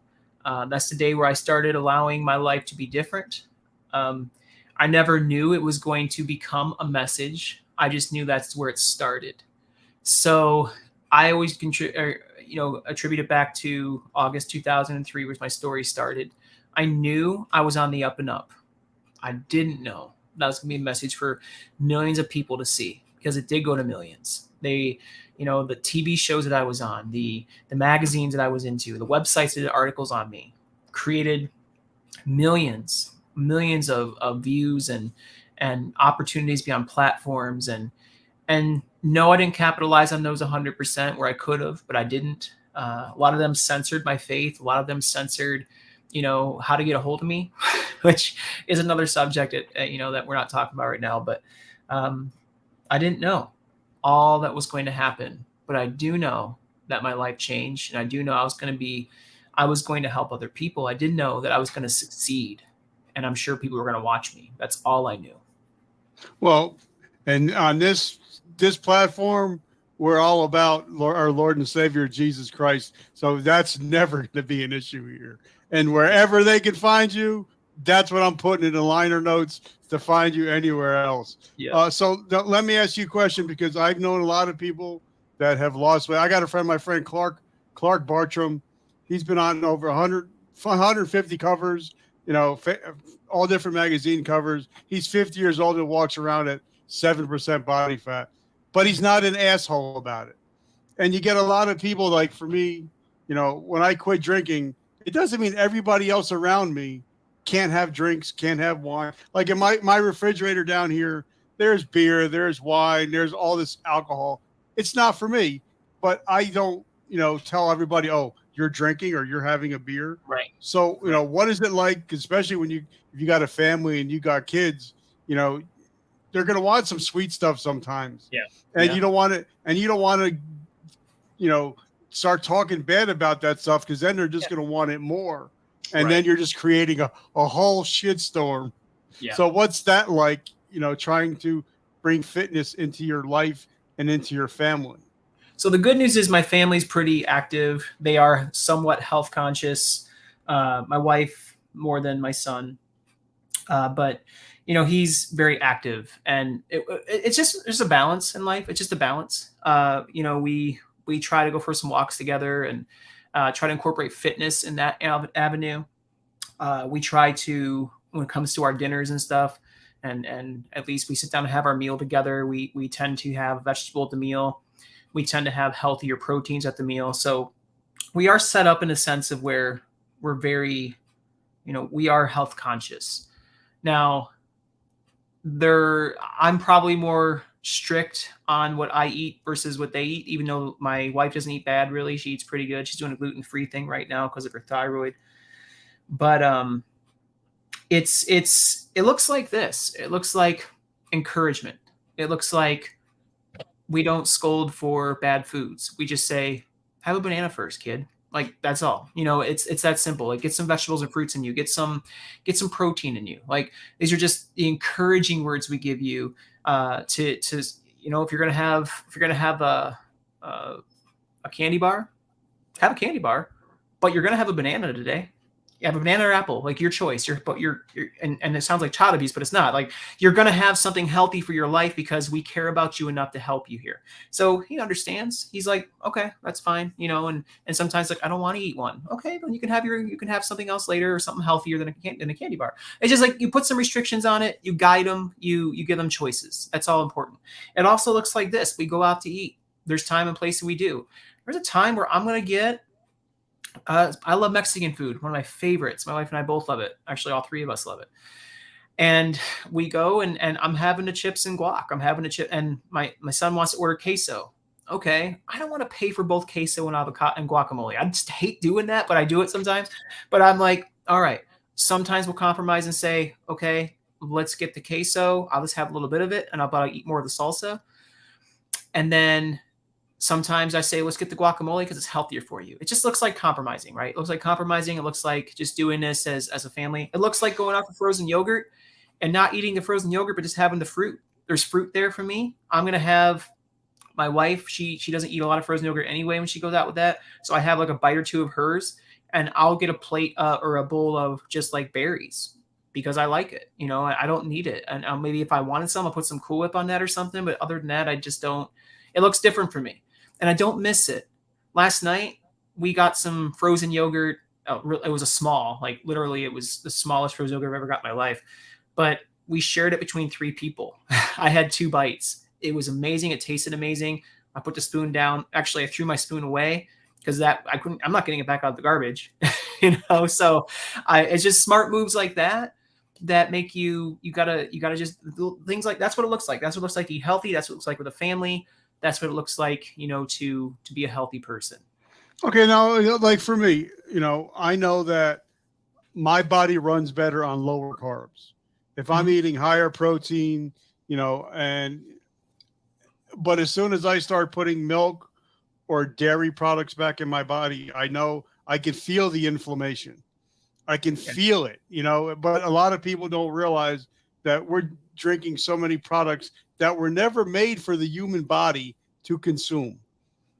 That's the day where I started allowing my life to be different. Um, I never knew it was going to become a message. I just knew that's where it started. So I always attribute it back to August 2003, where my story started. I knew I was on the up and up. I didn't know that was going to be a message for millions of people to see, because it did go to millions. The TV shows that I was on, the magazines that I was into, the websites that did articles on me, created millions of views and opportunities beyond platforms. And no, I didn't capitalize on those 100% where I could have, but I didn't. A lot of them censored my faith. A lot of them censored, how to get a hold of me, which is another subject that we're not talking about right now. But I didn't know all that was going to happen, but I do know that my life changed, and I do know I was going to help other people. I didn't know that I was going to succeed, and I'm sure people were going to watch me. That's all I knew. Well, and on this platform, we're all about our Lord and Savior Jesus Christ. So that's never going to be an issue here. And wherever they can find you, that's what I'm putting in the liner notes to find you anywhere else. Yeah. So let me ask you a question, because I've known a lot of people that have lost weight. I got my friend Clark Bartram. He's been on over 150 covers, all different magazine covers. He's 50 years old and walks around at 7% body fat, but he's not an asshole about it. And you get a lot of people, like for me, when I quit drinking, it doesn't mean everybody else around me can't have drinks, can't have wine. Like in my refrigerator down here, there's beer, there's wine, there's all this alcohol. It's not for me, but I don't, tell everybody, oh, you're drinking or you're having a beer. Right. So, what is it like, especially when if you got a family and you got kids, they're going to want some sweet stuff sometimes. Yeah. And yeah. you don't want to, start talking bad about that stuff, because then they're just going to want it more. And then you're just creating a whole shitstorm. Yeah. So what's that like, trying to bring fitness into your life and into your family? So the good news is my family's pretty active. They are somewhat health conscious. My wife more than my son. But he's very active, and it's just a balance in life. It's just a balance. We try to go for some walks together and try to incorporate fitness in that avenue. We try to, when it comes to our dinners and stuff, and at least we sit down and have our meal together. We tend to have vegetable at the meal. We tend to have healthier proteins at the meal. So we are set up in a sense of where we're very, we are health conscious. Now, I'm probably more strict on what I eat versus what they eat, even though my wife doesn't eat bad, really. She eats pretty good. She's doing a gluten-free thing right now because of her thyroid. But it looks like this. It looks like encouragement. It looks like we don't scold for bad foods. We just say, have a banana first, kid. Like, that's all. It's that simple. Like, get some vegetables and fruits in you. Get some protein in you. Like, these are just the encouraging words we give you to if you're gonna have a candy bar, have a candy bar, but you're gonna have a banana today. You have a banana or apple, like your choice. And it sounds like child abuse, but it's not. Like, you're gonna have something healthy for your life because we care about you enough to help you here. So he understands. He's like, okay, that's fine, and sometimes, like, I don't want to eat one. Okay, then you can have something else later, or something healthier than a candy bar. It's just like, you put some restrictions on it, you guide them, you give them choices. That's all important. It also looks like this: we go out to eat. There's time and place that we do. There's a time where I'm gonna get. I love Mexican food, one of my favorites. My wife and I both love it. Actually, all three of us love it. And we go and I'm having the chips and guac. I'm having a chip, and my son wants to order queso. Okay, I don't want to pay for both queso and avocado and guacamole. I just hate doing that, but I do it sometimes. But I'm like, all right, Sometimes we'll compromise and say, okay, let's get the queso. I'll just have a little bit of it, and I'll eat more of the salsa. And then sometimes I say, let's get the guacamole because it's healthier for you. It just looks like compromising, right? It looks like compromising. It looks like just doing this as a family. It looks like going out for frozen yogurt and not eating the frozen yogurt, but just having the fruit. There's fruit there for me. I'm going to have my wife. She doesn't eat a lot of frozen yogurt anyway when she goes out with that. So I have like a bite or two of hers, and I'll get a plate or a bowl of just like berries because I like it. You know, I don't need it. And maybe if I wanted some, I'll put some Cool Whip on that or something. But other than that, I just don't. It looks different for me, and I don't miss it. Last night we got some frozen yogurt. It was a small, like literally, it was the smallest frozen yogurt I've ever got in my life. But we shared it between 3 people. I had 2 bites. It was amazing. It tasted amazing. I put the spoon down. Actually, I threw my spoon away because I'm not getting it back out of the garbage, you know? So it's just smart moves like that make you gotta just things like, that's what it looks like. That's what it looks like to eat healthy. That's what it looks like with a family. That's what it looks like, you know, to be a healthy person. Okay, now, like for me, I know that my body runs better on lower carbs. If I'm eating higher protein, but as soon as I start putting milk or dairy products back in my body, I know I can feel the inflammation. I can feel it, but a lot of people don't realize that we're drinking so many products that were never made for the human body to consume.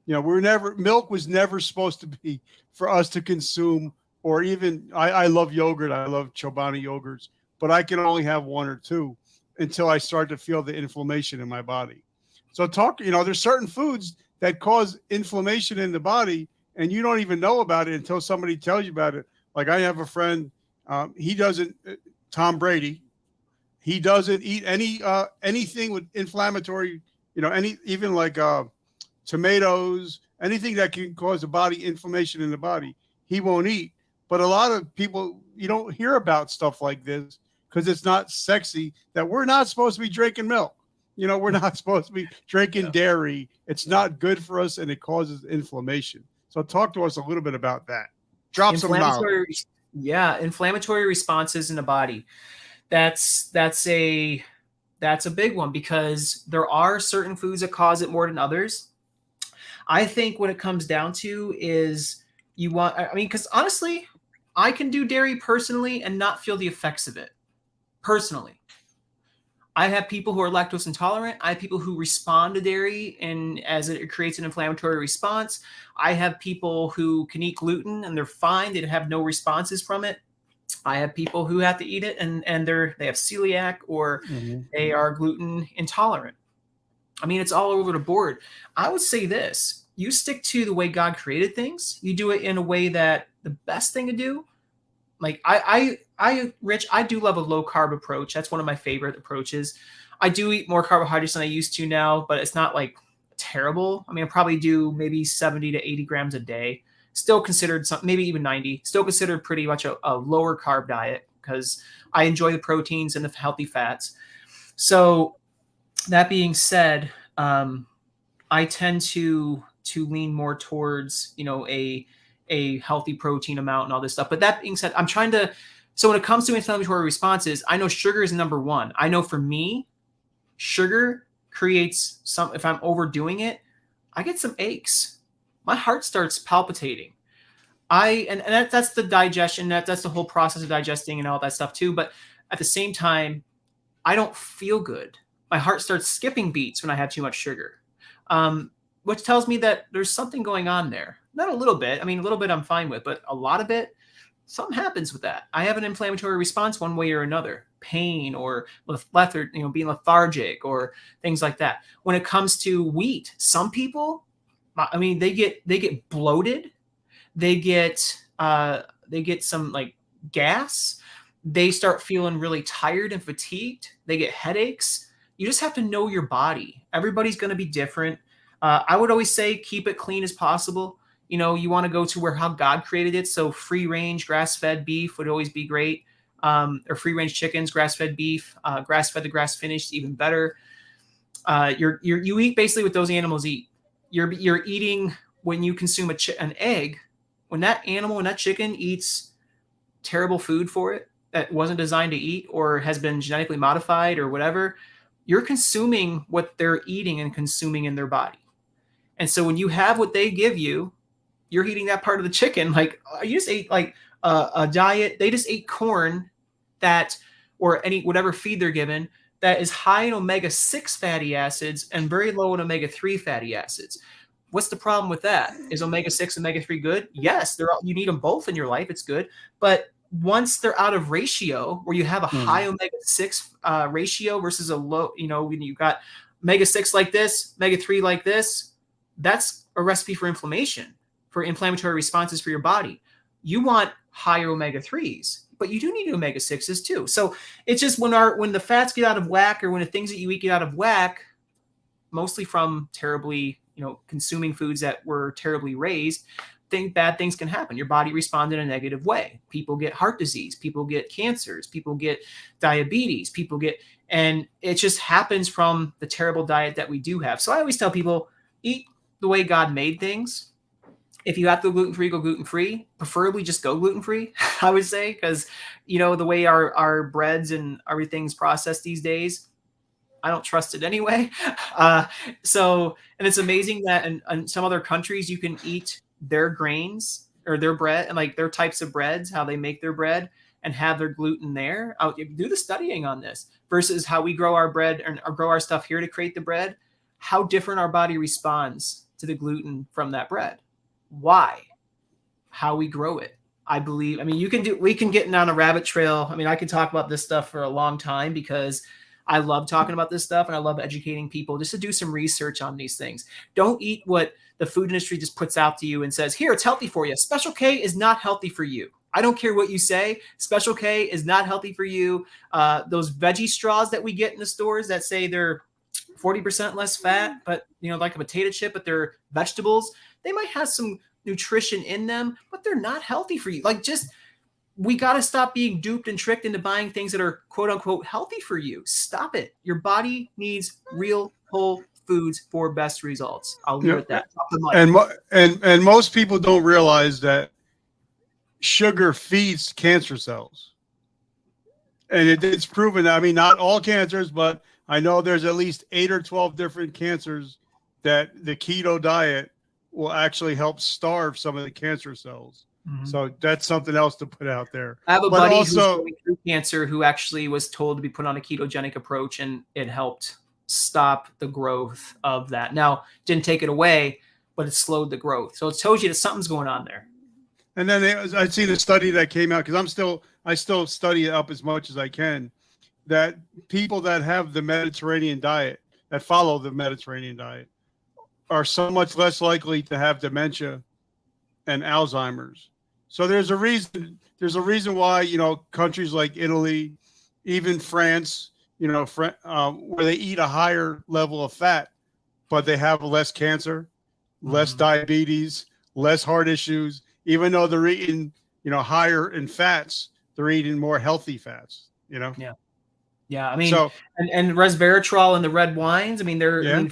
Milk was never supposed to be for us to consume, or even, I love yogurt. I love Chobani yogurts, but I can only have 1 or 2 until I start to feel the inflammation in my body. So there's certain foods that cause inflammation in the body, and you don't even know about it until somebody tells you about it. Like I have a friend, Tom Brady, he doesn't eat anything with inflammatory, even like tomatoes, anything that can cause a body inflammation in the body, he won't eat. But a lot of people, you don't hear about stuff like this because it's not sexy, that we're not supposed to be drinking milk. We're not supposed to be drinking dairy. It's not good for us, and it causes inflammation. So talk to us a little bit about that. Drop some knowledge. Inflammatory responses in the body. That's a big one because there are certain foods that cause it more than others. I think what it comes down to is because honestly, I can do dairy personally and not feel the effects of it. Personally, I have people who are lactose intolerant. I have people who respond to dairy and as it creates an inflammatory response. I have people who can eat gluten and they're fine. They have no responses from it. I have people who have to eat it and they have celiac or they are gluten intolerant. I mean, it's all over the board. I would say this: you stick to the way God created things. You do it in a way that the best thing to do. Like Rich, I do love a low carb approach. That's one of my favorite approaches. I do eat more carbohydrates than I used to now, but it's not like terrible. I mean, I probably do maybe 70 to 80 grams a day. Still considered maybe even 90. Still considered pretty much a lower carb diet because I enjoy the proteins and the healthy fats. So that being said, I tend to lean more towards, a healthy protein amount and all this stuff. But that being said, so when it comes to inflammatory responses, I know sugar is number 1. I know for me, sugar creates if I'm overdoing it, I get some aches. My heart starts palpitating. That's the digestion, that's the whole process of digesting and all that stuff too. But at the same time, I don't feel good. My heart starts skipping beats when I have too much sugar, which tells me that there's something going on there. Not a little bit. I mean, a little bit I'm fine with, but a lot of it, something happens with that. I have an inflammatory response one way or another, pain or being lethargic or things like that. When it comes to wheat, some people, I mean, they get bloated. They get some like gas. They start feeling really tired and fatigued. They get headaches. You just have to know your body. Everybody's going to be different. I would always say keep it clean as possible. You want to go to how God created it. So free range, grass-fed beef would always be great. Or free range chickens, grass-fed beef, grass-fed to grass-finished, even better. You eat basically what those animals eat. You're eating when you consume an egg. When that chicken eats terrible food for it that wasn't designed to eat or has been genetically modified or whatever, you're consuming what they're eating and consuming in their body. And so when you have what they give you, you're eating that part of the chicken. Like you just ate like a diet. They just ate corn that, or any, whatever feed they're given, that is high in omega-6 fatty acids and very low in omega-3 fatty acids. What's the problem with that? Is omega-6 and omega-3 good? Yes, you need them both in your life. It's good. But once they're out of ratio, where you have a high omega-6 ratio versus a low, when you've got omega-6 like this, omega-3 like this, that's a recipe for inflammation, for inflammatory responses for your body. You want higher omega-3s, but you do need omega-6s too. So it's just when the fats get out of whack, or when the things that you eat get out of whack, mostly from terribly, consuming foods that were terribly raised, bad things can happen. Your body responds in a negative way. People get heart disease, people get cancers, people get diabetes, and it just happens from the terrible diet that we do have. So I always tell people, eat the way God made things. If you have to go gluten-free, go gluten-free. Preferably just go gluten-free, I would say, because, the way our breads and everything's processed these days, I don't trust it anyway. And it's amazing that in some other countries, you can eat their grains or their bread and like their types of breads, how they make their bread, and have their gluten there. I'll do the studying on this versus how we grow our bread or grow our stuff here to create the bread, how different our body responds to the gluten from that bread. Why? How we grow it. I believe, we can get down a rabbit trail. I can talk about this stuff for a long time because I love talking about this stuff and I love educating people just to do some research on these things. Don't eat what the food industry just puts out to you and says, here, it's healthy for you. Special K is not healthy for you. I don't care what you say. Special K is not healthy for you. Those veggie straws that we get in the stores that say they're 40% less fat, but like a potato chip, but they're vegetables, they might have some nutrition in them, but they're not healthy for you. We got to stop being duped and tricked into buying things that are quote unquote healthy for you. Stop it. Your body needs real whole foods for best results. I'll leave it at that. Drop the mic. And most people don't realize that sugar feeds cancer cells. And it's proven that, not all cancers, but I know there's at least 8 or 12 different cancers that the keto diet will actually help starve some of the cancer cells. Mm-hmm. So that's something else to put out there. I have a buddy who's going through cancer who actually was told to be put on a ketogenic approach, and it helped stop the growth of that. Now, didn't take it away, but it slowed the growth. So it tells you that something's going on there. And then I'd seen a study that came out, because I still study it up as much as I can, that people that have the Mediterranean diet, that follow the Mediterranean diet, are so much less likely to have dementia and Alzheimer's. So there's a reason why, countries like Italy, even France, where they eat a higher level of fat, but they have less cancer, less diabetes, less heart issues, even though they're eating, higher in fats, they're eating more healthy fats, Yeah. Yeah. And resveratrol in the red wines,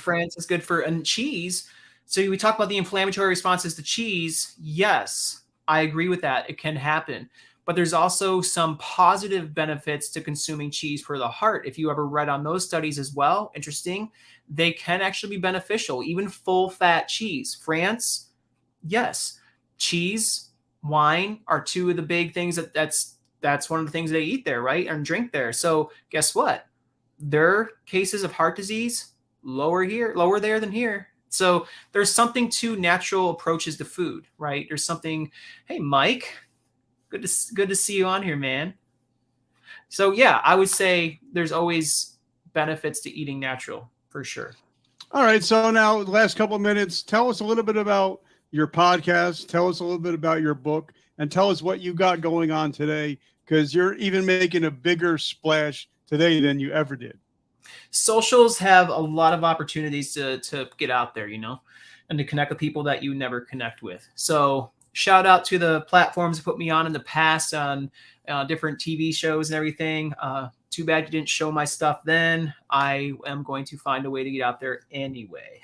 France is good for, and cheese. So we talk about the inflammatory responses to cheese. Yes, I agree with that. It can happen. But there's also some positive benefits to consuming cheese for the heart. If you ever read on those studies as well, interesting, they can actually be beneficial, even full fat cheese. France, yes. Cheese, wine are two of the big things that's one of the things they eat there, right? And drink there. So guess what? Their cases of heart disease, lower there than here. So there's something to natural approaches to food, right? There's something. Hey, Mike, good to see you on here, man. So yeah, I would say there's always benefits to eating natural for sure. All right. So now the last couple of minutes, tell us a little bit about your podcast. Tell us a little bit about your book, and tell us what you got going on today, because you're even making a bigger splash today than you ever did. Socials have a lot of opportunities to get out there, and to connect with people that you never connect with. So shout out to the platforms that put me on in the past on different TV shows and everything. too bad you didn't show my stuff then. I am going to find a way to get out there anyway.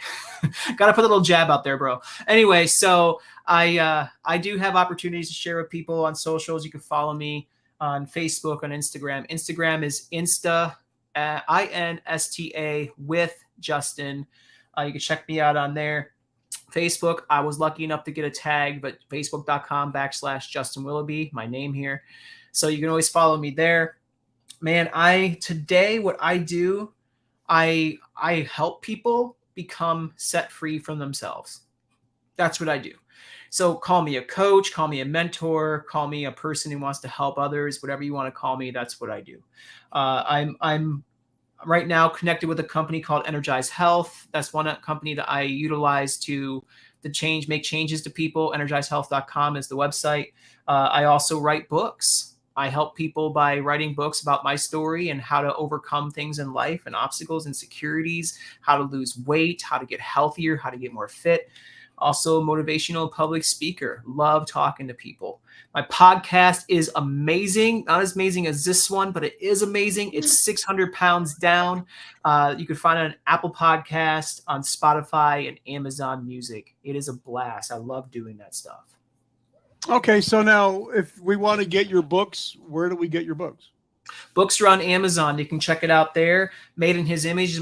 Got to put a little jab out there, bro. Anyway, so I do have opportunities to share with people on socials. You can follow me on Facebook, on Instagram. Instagram is Insta, INSTA with Justin. You can check me out on there. Facebook, I was lucky enough to get a tag, but facebook.com/Justin Willoughby, my name here. So you can always follow me there. Man, today what I do, I help people become set free from themselves. That's what I do. So call me a coach, call me a mentor, call me a person who wants to help others, whatever you want to call me. That's what I do. I'm right now connected with a company called Energize Health. That's one company that I utilize to make changes to people. EnergizeHealth.com is the website. I also write books. I help people by writing books about my story and how to overcome things in life and obstacles, insecurities, how to lose weight, how to get healthier, how to get more fit. Also, motivational public speaker. Love talking to people. My podcast is amazing. Not as amazing as this one, but it is amazing. It's 600 pounds down. You can find it on Apple Podcast, on Spotify, and Amazon Music. It is a blast. I love doing that stuff. Okay, so now if we want to get your books, where do we get your books? Books are on Amazon. You can check it out there. Made in His Image is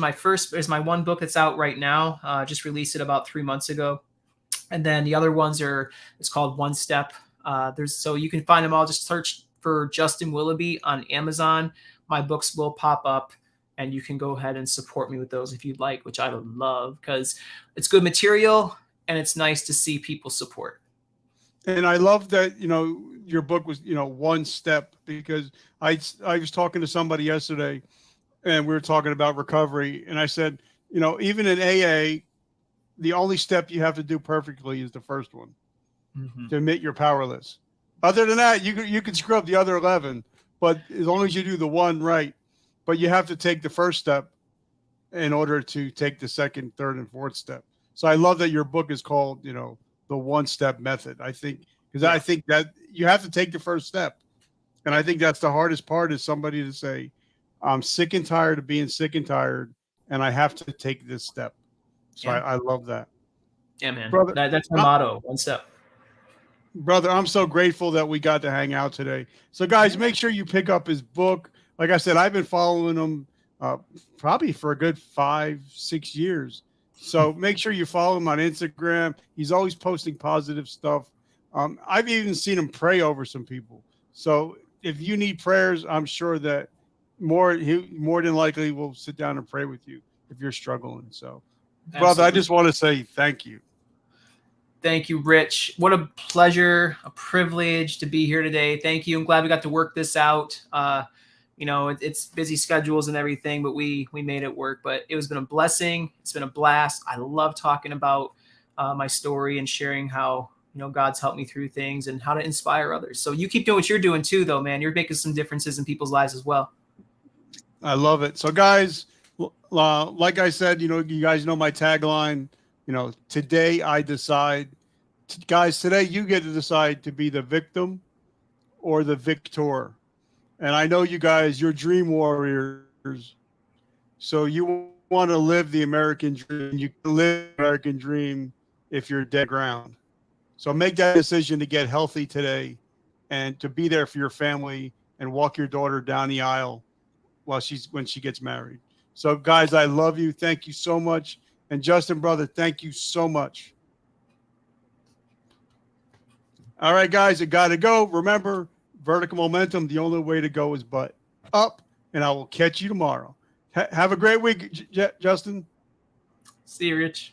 my one book that's out right now. Just released it about 3 months ago. And then the other ones it's called One Step. So you can find them all. Just search for Justin Willoughby on Amazon. My books will pop up, and you can go ahead and support me with those if you'd like, which I would love because it's good material and it's nice to see people support. And I love that, your book was, one step, because I was talking to somebody yesterday and we were talking about recovery. And I said, even in AA, the only step you have to do perfectly is the first one, to admit you're powerless. Other than that, you can screw up the other 11, but as long as you do the one right, but you have to take the first step in order to take the second, third, and fourth step. So I love that your book is called, the one-step method. I think that you have to take the first step. And I think that's the hardest part, is somebody to say, I'm sick and tired of being sick and tired, and I have to take this step. So I love that. Yeah, man. Brother, that's my motto, one step. Brother, I'm so grateful that we got to hang out today. So guys, make sure you pick up his book. Like I said, I've been following him probably for a good 5-6 years. So make sure you follow him on Instagram. He's always posting positive stuff. I've even seen him pray over some people. So if you need prayers, I'm sure that more than likely will sit down and pray with you if you're struggling. So, Absolutely. Brother, I just want to say thank you. Thank you, Rich. What a pleasure, a privilege to be here today. Thank you. I'm glad we got to work this out. It's busy schedules and everything, but we made it work. But it has been a blessing. It's been a blast. I love talking about my story and sharing how, God's helped me through things and how to inspire others. So you keep doing what you're doing too, though, man. You're making some differences in people's lives as well. I love it. So guys, like I said, you guys know my tagline, today I decide. Guys, today you get to decide to be the victim or the victor. And I know you guys, you're dream warriors. So you want to live the American dream. You can live the American dream if you're dead ground. So make that decision to get healthy today and to be there for your family and walk your daughter down the aisle when she gets married. So guys, I love you. Thank you so much. And Justin, brother, thank you so much. All right, guys, it got to go. Remember, vertical momentum, the only way to go is but up, and I will catch you tomorrow. Have a great week, Justin. See you, Rich.